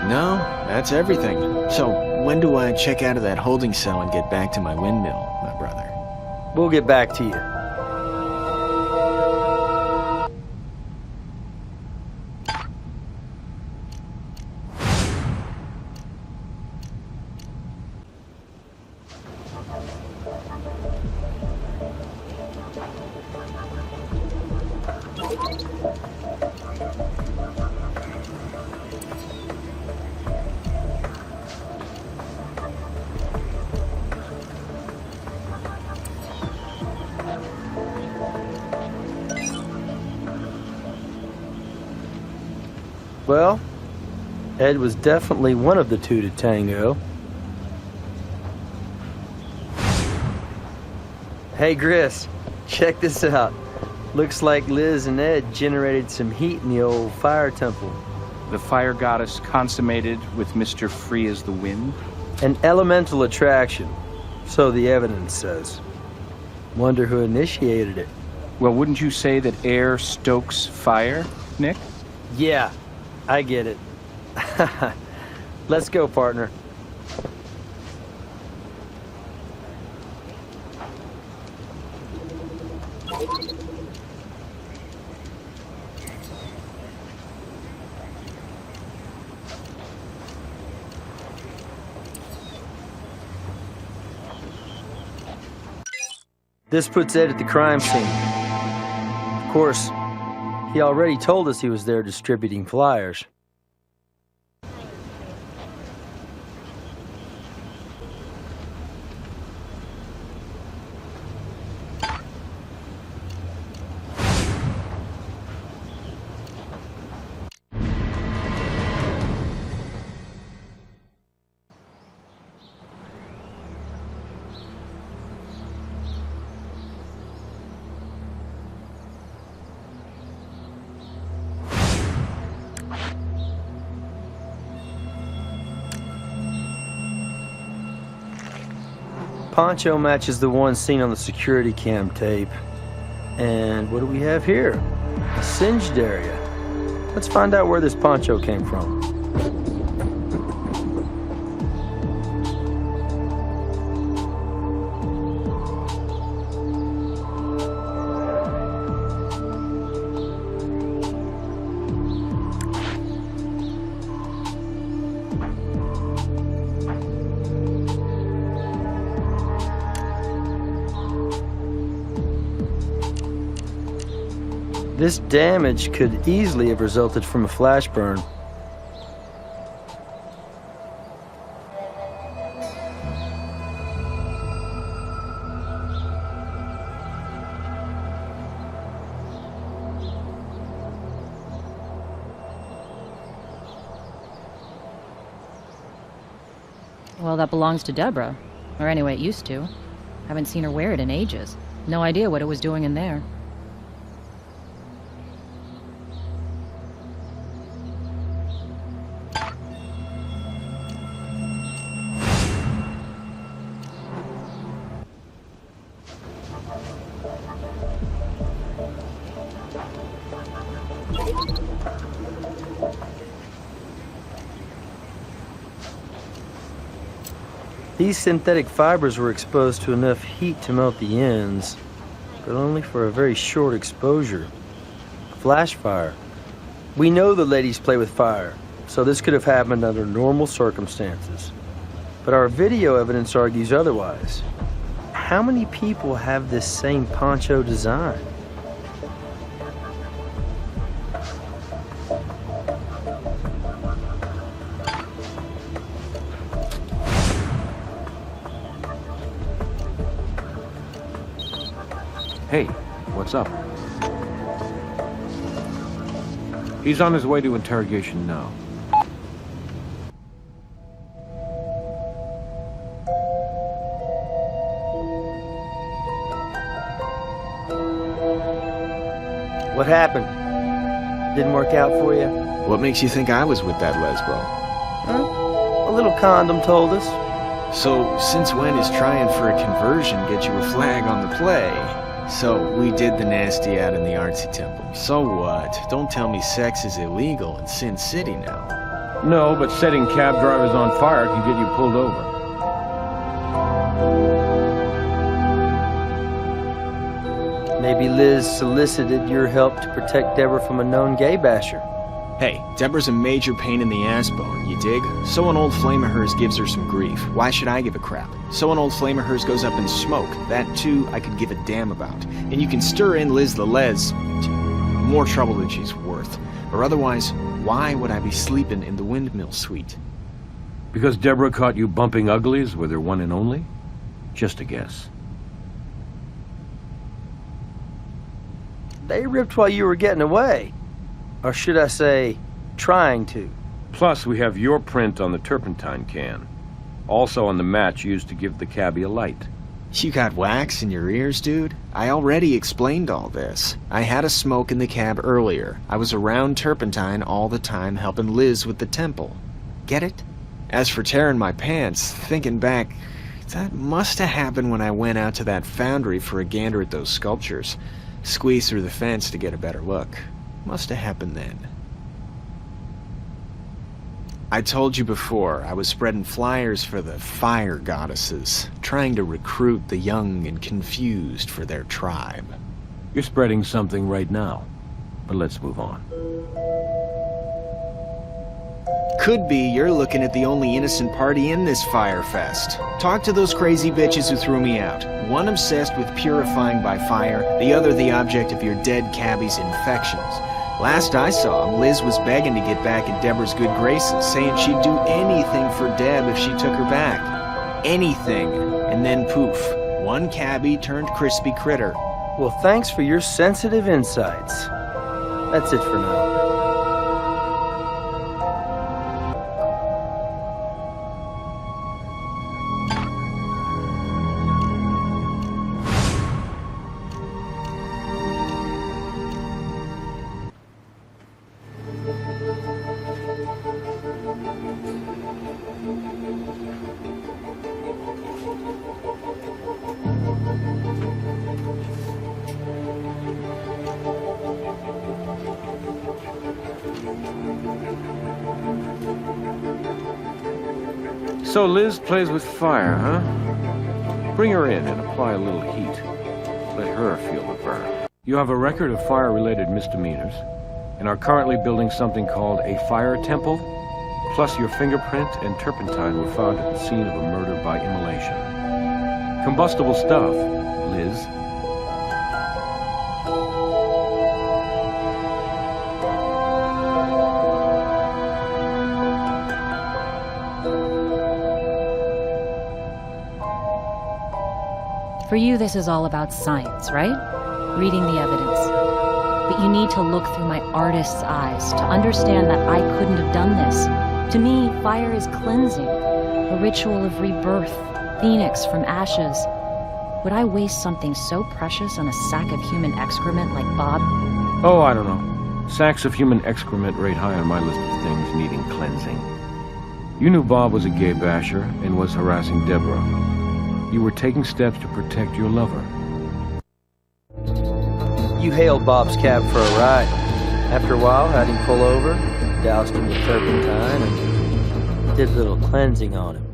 No, that's everything. So, when do I check out of that holding cell and get back to my windmill, my brother? We'll get back to you. Well, Ed was definitely one of the two to tango. Hey, Gris, check this out. Looks like Liz and Ed generated some heat in the old fire temple. The fire goddess consummated with Mr. Free as the Wind? An elemental attraction, so the evidence says. Wonder who initiated it. Well, wouldn't you say that air stokes fire, Nick? Yeah, I get it. Let's go, partner. This puts Ed at the crime scene. Of course, he already told us he was there distributing flyers. Poncho matches the one seen on the security cam tape. And what do we have here? A singed area. Let's find out where this poncho came from. This damage could easily have resulted from a flash burn. Well, that belongs to Deborah. Or anyway, it used to. Haven't seen her wear it in ages. No idea what it was doing in there. These synthetic fibers were exposed to enough heat to melt the ends, but only for a very short exposure. Flash fire. We know the ladies play with fire, so this could have happened under normal circumstances. But our video evidence argues otherwise. How many people have this same poncho design? Hey, what's up? He's on his way to interrogation now. What happened? Didn't work out for you? What makes you think I was with that lesbo? Huh? A little condom told us. So, since when is trying for a conversion get you a flag on the play? So, we did the nasty out in the artsy temple. So what? Don't tell me sex is illegal in Sin City now. No, but setting cab drivers on fire can get you pulled over. Maybe Liz solicited your help to protect Deborah from a known gay basher. Hey, Deborah's a major pain in the ass bone, you dig? So an old flame of hers gives her some grief. Why should I give a crap? So an old flame of hers goes up in smoke. That, too, I could give a damn about. And you can stir in Liz the Les more trouble than she's worth. Or otherwise, why would I be sleeping in the windmill suite? Because Deborah caught you bumping uglies with her one and only? Just a guess. They ripped while you were getting away. Or should I say, trying to. Plus, we have your print on the turpentine can. Also on the match used to give the cabbie a light. You got wax in your ears, dude? I already explained all this. I had a smoke in the cab earlier. I was around turpentine all the time helping Liz with the temple. Get it? As for tearing my pants, thinking back, that must have happened when I went out to that foundry for a gander at those sculptures. Squeeze through the fence to get a better look. Must have happened then. I told you before, I was spreading flyers for the fire goddesses, trying to recruit the young and confused for their tribe. You're spreading something right now, but let's move on. Could be you're looking at the only innocent party in this fire fest. Talk to those crazy bitches who threw me out. One obsessed with purifying by fire, the other the object of your dead cabbie's infections. Last I saw him, Liz was begging to get back in Deborah's good graces, saying she'd do anything for Deb if she took her back. Anything. And then poof, one cabbie turned crispy critter. Well, thanks for your sensitive insights. That's it for now. So Liz plays with fire, huh? Bring her in and apply a little heat. Let her feel the burn. You have a record of fire-related misdemeanors and are currently building something called a fire temple, plus your fingerprint and turpentine were found at the scene of a murder by immolation. Combustible stuff, Liz. For you, this is all about science, right? Reading the evidence. But you need to look through my artist's eyes to understand that I couldn't have done this. To me, fire is cleansing, a ritual of rebirth, phoenix from ashes. Would I waste something so precious on a sack of human excrement like Bob? Oh, I don't know. Sacks of human excrement rate high on my list of things needing cleansing. You knew Bob was a gay basher and was harassing Deborah. You were taking steps to protect your lover. You hailed Bob's cab for a ride. After a while, had him pull over, doused him with turpentine, and did a little cleansing on him.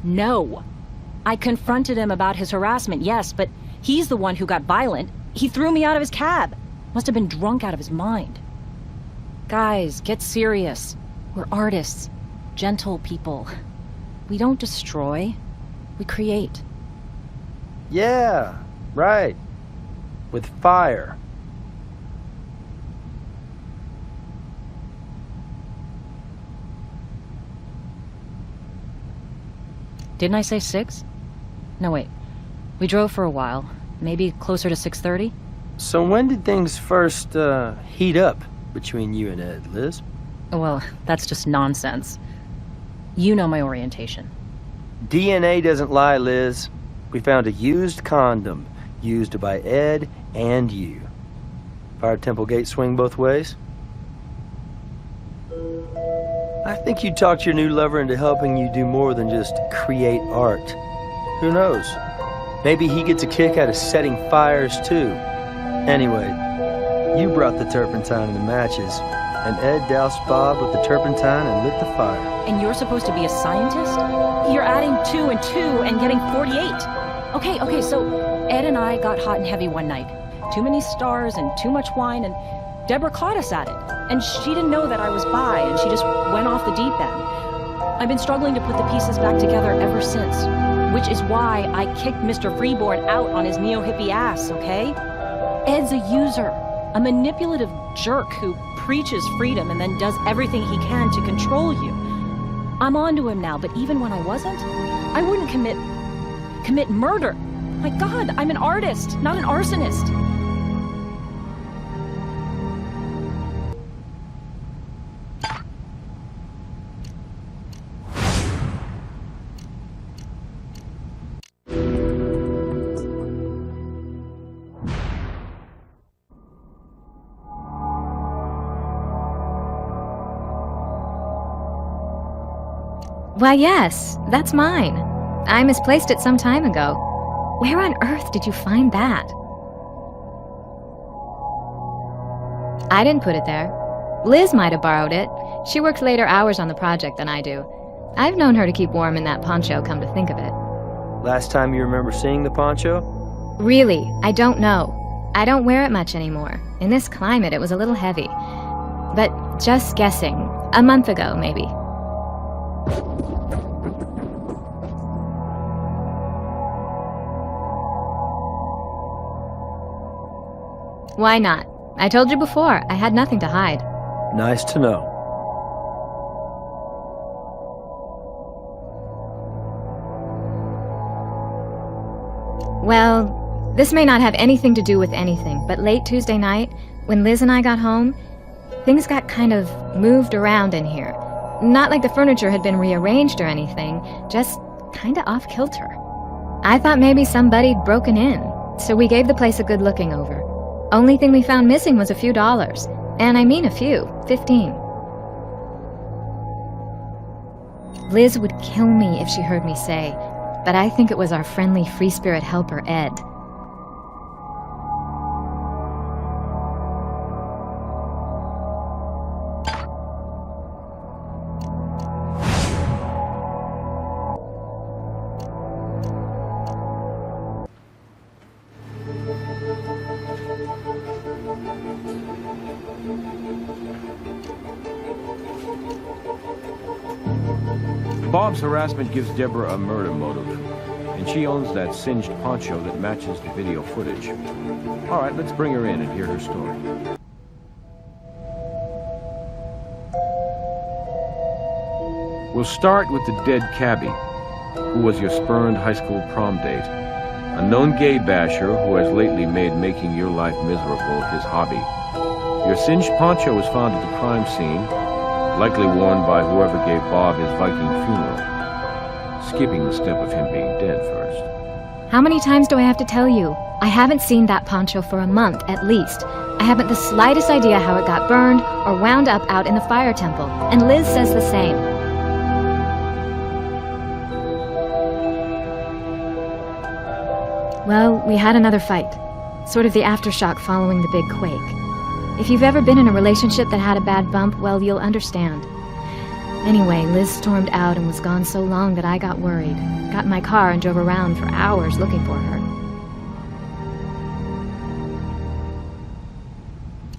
No. I confronted him about his harassment, yes, but he's the one who got violent. He threw me out of his cab. Must have been drunk out of his mind. Guys, get serious. We're artists. Gentle people. We don't destroy. We create. Yeah, right. With fire. Didn't I say 6? No, wait. We drove for a while. Maybe closer to 6:30? So when did things first, heat up between you and Ed, Liz? Well, that's just nonsense. You know my orientation. DNA doesn't lie, Liz. We found a used condom, used by Ed and you. Fire Temple gate swing both ways? I think you talked your new lover into helping you do more than just create art. Who knows? Maybe he gets a kick out of setting fires too. Anyway, you brought the turpentine and the matches, and Ed doused Bob with the turpentine and lit the fire. And you're supposed to be a scientist? You're adding 2 and 2 and getting 48. Okay, so Ed and I got hot and heavy one night. Too many stars and too much wine, and Deborah caught us at it. And she didn't know that I was bi, and she just went off the deep end. I've been struggling to put the pieces back together ever since, which is why I kicked Mr. Freeborn out on his neo-hippie ass, okay? Ed's a user, a manipulative jerk who preaches freedom and then does everything he can to control you. I'm onto him now, but even when I wasn't, I wouldn't commit murder. My God, I'm an artist, not an arsonist. Why, yes, that's mine. I misplaced it some time ago. Where on earth did you find that? I didn't put it there. Liz might have borrowed it. She works later hours on the project than I do. I've known her to keep warm in that poncho, come to think of it. Last time you remember seeing the poncho? Really, I don't know. I don't wear it much anymore. In this climate, it was a little heavy. But just guessing, a month ago, maybe. Why not? I told you before, I had nothing to hide. Nice to know. Well, this may not have anything to do with anything, but late Tuesday night, when Liz and I got home, things got kind of moved around in here. Not like the furniture had been rearranged or anything, just kinda off-kilter. I thought maybe somebody'd broken in, so we gave the place a good looking over. Only thing we found missing was a few dollars. And I mean a few, 15. Liz would kill me if she heard me say, but I think it was our friendly free spirit helper, Ed. Bob's harassment gives Deborah a murder motive, and she owns that singed poncho that matches the video footage. All right, let's bring her in and hear her story. We'll start with the dead cabbie. Who was your spurned high school prom date? A known gay basher who has lately made making your life miserable his hobby. Your singed poncho was found at the crime scene, likely worn by whoever gave Bob his Viking funeral. Skipping the step of him being dead first. How many times do I have to tell you? I haven't seen that poncho for a month, at least. I haven't the slightest idea how it got burned or wound up out in the fire temple, and Liz says the same. Well, we had another fight. Sort of the aftershock following the big quake. If you've ever been in a relationship that had a bad bump, well, you'll understand. Anyway, Liz stormed out and was gone so long that I got worried. Got in my car and drove around for hours looking for her.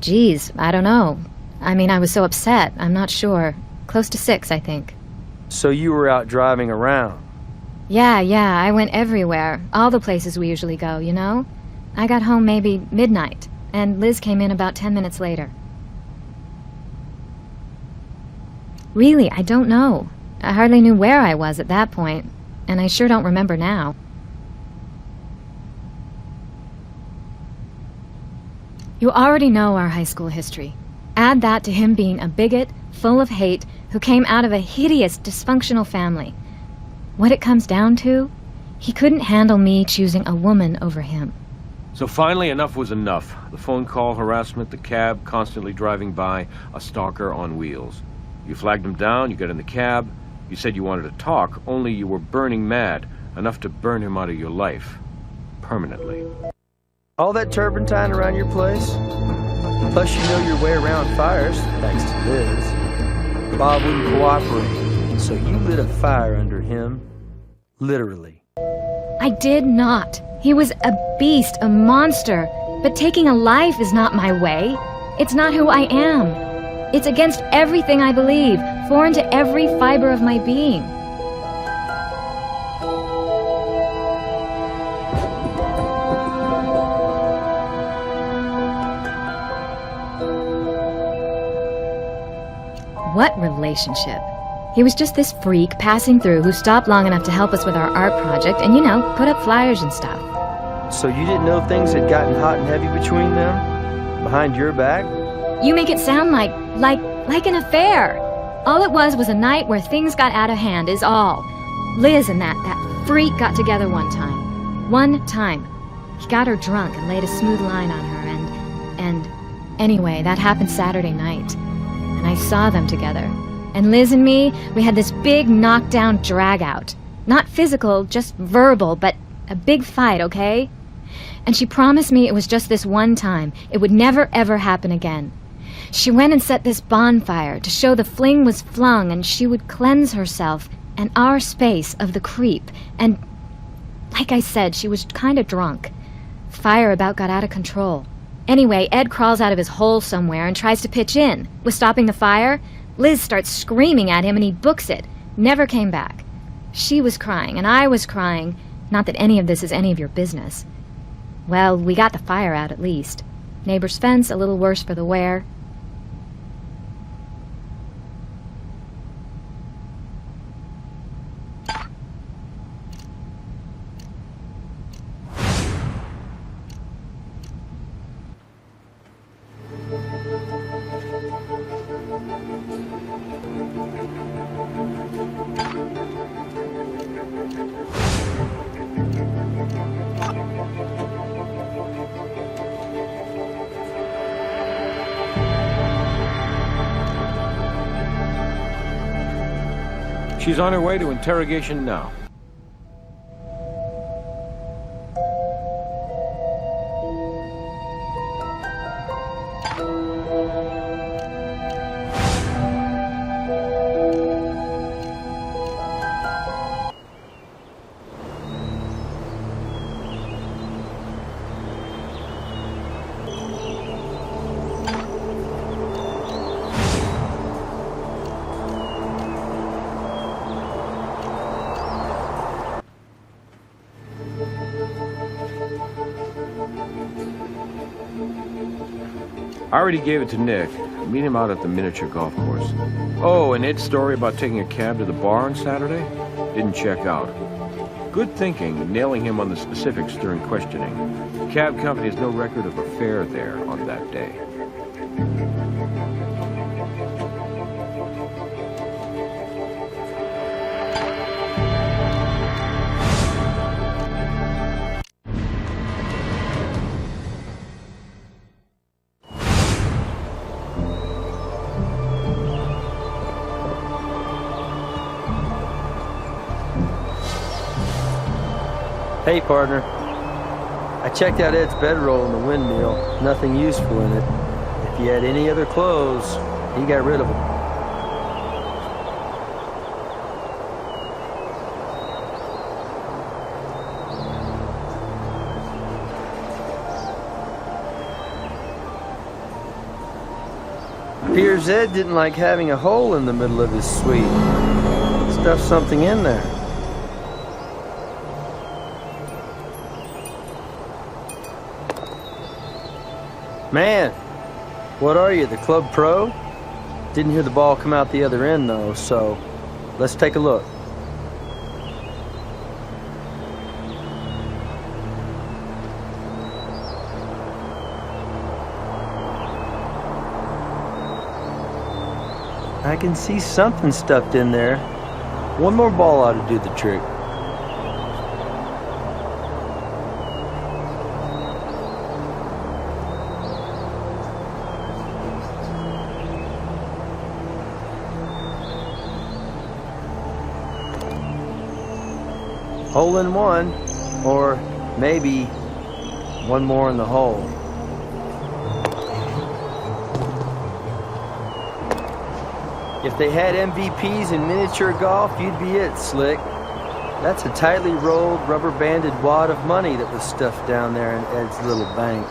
Geez, I don't know. I mean, I was so upset, I'm not sure. Close to 6, I think. So you were out driving around? Yeah, I went everywhere. All the places we usually go, you know? I got home maybe midnight, and Liz came in about 10 minutes later. Really, I don't know. I hardly knew where I was at that point, and I sure don't remember now. You already know our high school history. Add that to him being a bigot, full of hate, who came out of a hideous, dysfunctional family. What it comes down to, he couldn't handle me choosing a woman over him. So finally, enough was enough. The phone call harassment, the cab constantly driving by, a stalker on wheels. You flagged him down, you got in the cab, you said you wanted to talk, only you were burning mad, enough to burn him out of your life. Permanently. All that turpentine around your place? Plus you know your way around fires, thanks to Liz. Bob wouldn't cooperate, so you lit a fire under him. Literally. I did not. He was a beast, a monster. But taking a life is not my way. It's not who I am. It's against everything I believe, foreign to every fiber of my being. What relationship? He was just this freak passing through who stopped long enough to help us with our art project and, you know, put up flyers and stuff. So you didn't know things had gotten hot and heavy between them? Behind your back? You make it sound like an affair. All it was a night where things got out of hand is all. Liz and that freak got together one time. One time. He got her drunk and laid a smooth line on her and anyway, that happened Saturday night. And I saw them together. And Liz and me, we had this big knockdown drag-out. Not physical, just verbal, but a big fight, okay? And she promised me it was just this one time. It would never, ever happen again. She went and set this bonfire to show the fling was flung and she would cleanse herself and our space of the creep. And, like I said, she was kind of drunk. Fire about got out of control. Anyway, Ed crawls out of his hole somewhere and tries to pitch in. With stopping the fire, Liz starts screaming at him and he books it. Never came back. She was crying and I was crying. Not that any of this is any of your business. Well, we got the fire out at least. Neighbor's fence a little worse for the wear. She's on her way to interrogation now. I already gave it to Nick. Meet him out at the miniature golf course. Oh, and Ed's story about taking a cab to the bar on Saturday? Didn't check out. Good thinking, nailing him on the specifics during questioning. The cab company has no record of a fare there on that day. Hey, partner. I checked out Ed's bedroll in the windmill. Nothing useful in it. If he had any other clothes, he got rid of them. Appears Ed didn't like having a hole in the middle of his suite. Stuffed something in there. Man, what are you, the club pro? Didn't hear the ball come out the other end though, so let's take a look. I can see something stuffed in there. One more ball ought to do the trick. Hole in one, or maybe one more in the hole. If they had MVPs in miniature golf, you'd be it, Slick. That's a tightly rolled, rubber-banded wad of money that was stuffed down there in Ed's little bank.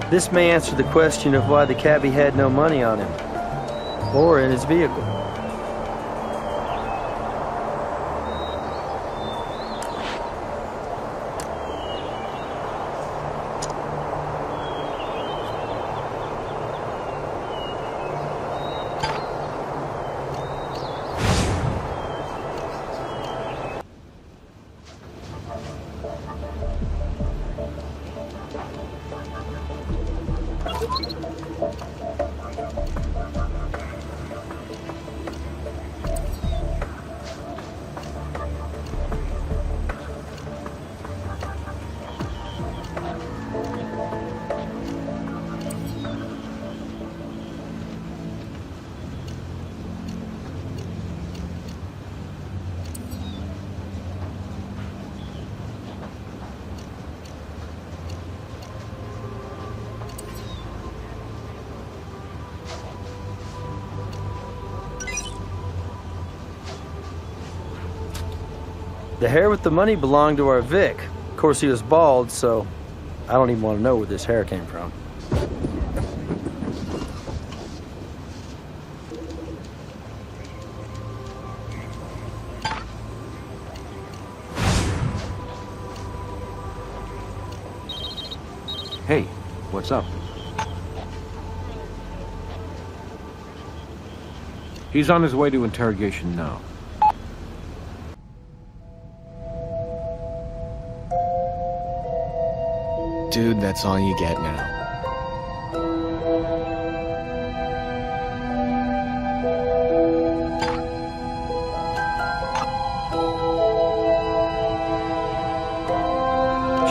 This may answer the question of why the cabbie had no money on him, or in his vehicle. The hair with the money belonged to our Vic. Of course, he was bald, so I don't even want to know where this hair came from. Hey, what's up? He's on his way to interrogation now. Dude, that's all you get now.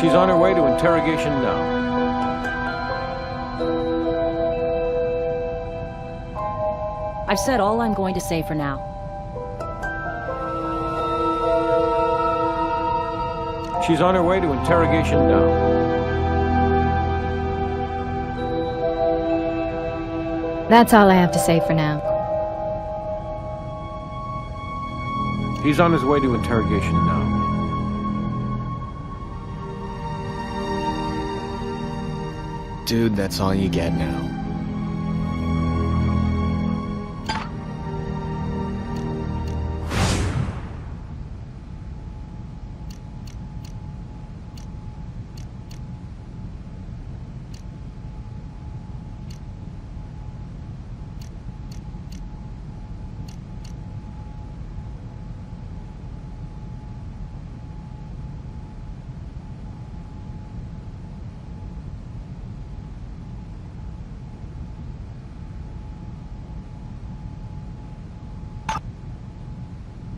She's on her way to interrogation now. I've said all I'm going to say for now. She's on her way to interrogation now. That's all I have to say for now. He's on his way to interrogation now. Dude, that's all you get now.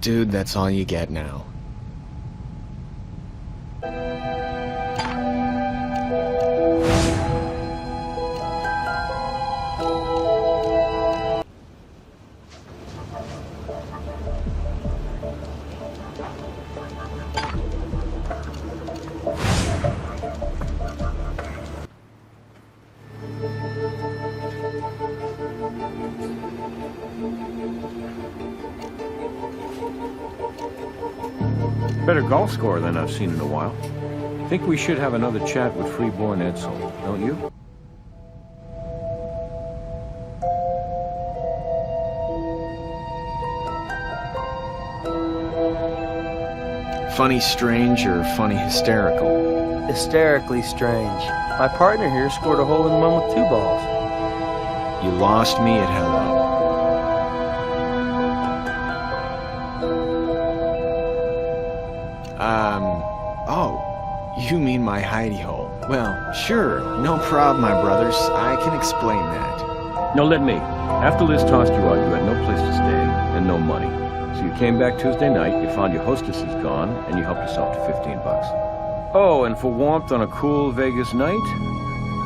Dude, that's all you get now. Better golf score than I've seen in a while. Think we should have another chat with Freeborn Edsel, don't you? Funny strange or funny hysterical? Hysterically strange. My partner here scored a hole-in-one with 2 balls. You lost me at hello. Oh, you mean my hidey hole. Well, sure, no problem, my brothers. I can explain that. No, let me. After Liz tossed you out, you had no place to stay and no money. So you came back Tuesday night, you found your hostess is gone, and you helped yourself to 15 bucks. Oh, and for warmth on a cool Vegas night,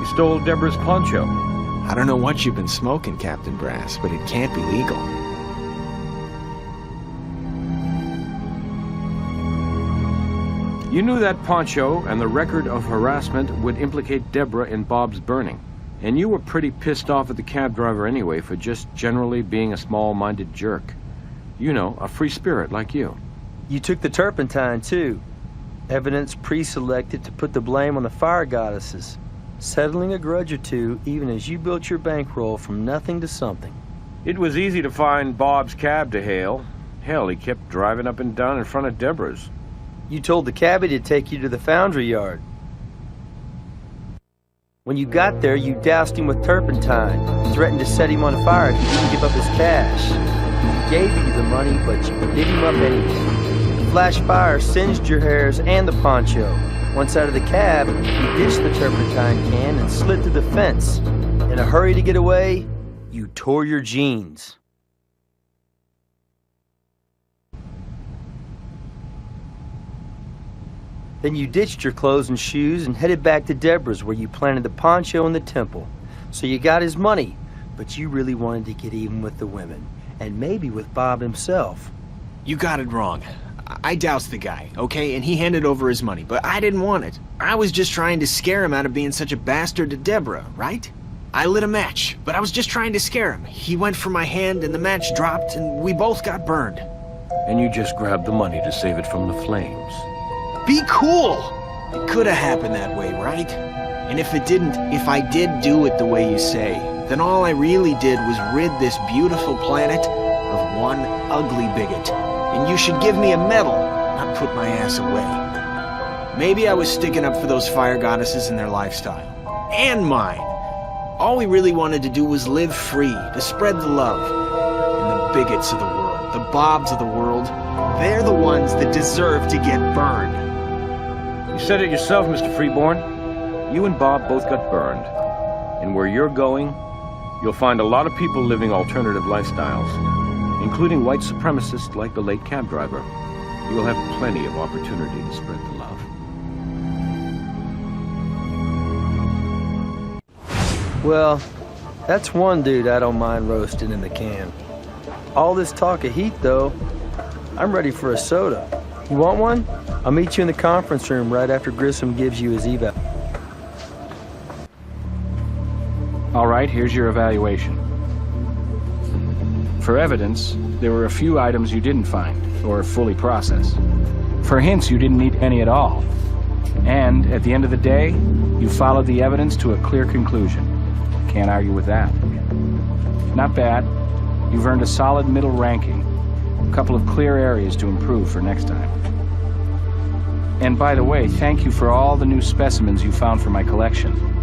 you stole Deborah's poncho. I don't know what you've been smoking, Captain Brass, but it can't be legal. You knew that poncho and the record of harassment would implicate Deborah in Bob's burning. And you were pretty pissed off at the cab driver anyway for just generally being a small-minded jerk. You know, a free spirit like you. You took the turpentine, too. Evidence pre-selected to put the blame on the fire goddesses. Settling a grudge or two, even as you built your bankroll from nothing to something. It was easy to find Bob's cab to hail. Hell, he kept driving up and down in front of Deborah's. You told the cabbie to take you to the foundry yard. When you got there, you doused him with turpentine, threatened to set him on fire if he didn't give up his cash. He gave you the money, but you lit him up anyway. The flash fire singed your hairs and the poncho. Once out of the cab, you ditched the turpentine can and slid through the fence. In a hurry to get away, you tore your jeans. Then you ditched your clothes and shoes and headed back to Deborah's, where you planted the poncho in the temple. So you got his money, but you really wanted to get even with the women, and maybe with Bob himself. You got it wrong. I doused the guy, okay, and he handed over his money, but I didn't want it. I was just trying to scare him out of being such a bastard to Deborah, right? I lit a match, but I was just trying to scare him. He went for my hand and the match dropped and we both got burned. And you just grabbed the money to save it from the flames. Be cool! It could have happened that way, right? And if it didn't, if I did do it the way you say, then all I really did was rid this beautiful planet of one ugly bigot. And you should give me a medal, not put my ass away. Maybe I was sticking up for those fire goddesses and their lifestyle. And mine. All we really wanted to do was live free, to spread the love. And the bigots of the world, the Bobs of the world, they're the ones that deserve to get burned. You said it yourself, Mr. Freeborn. You and Bob both got burned. And where you're going, you'll find a lot of people living alternative lifestyles, including white supremacists like the late cab driver. You'll have plenty of opportunity to spread the love. Well, that's one dude I don't mind roasting in the can. All this talk of heat, though, I'm ready for a soda. You want one? I'll meet you in the conference room right after Grissom gives you his eval. All right, here's your evaluation. For evidence, there were a few items you didn't find, or fully process. For hints, you didn't need any at all. And at the end of the day, you followed the evidence to a clear conclusion. Can't argue with that. Not bad. You've earned a solid middle ranking. A couple of clear areas to improve for next time. And by the way, thank you for all the new specimens you found for my collection.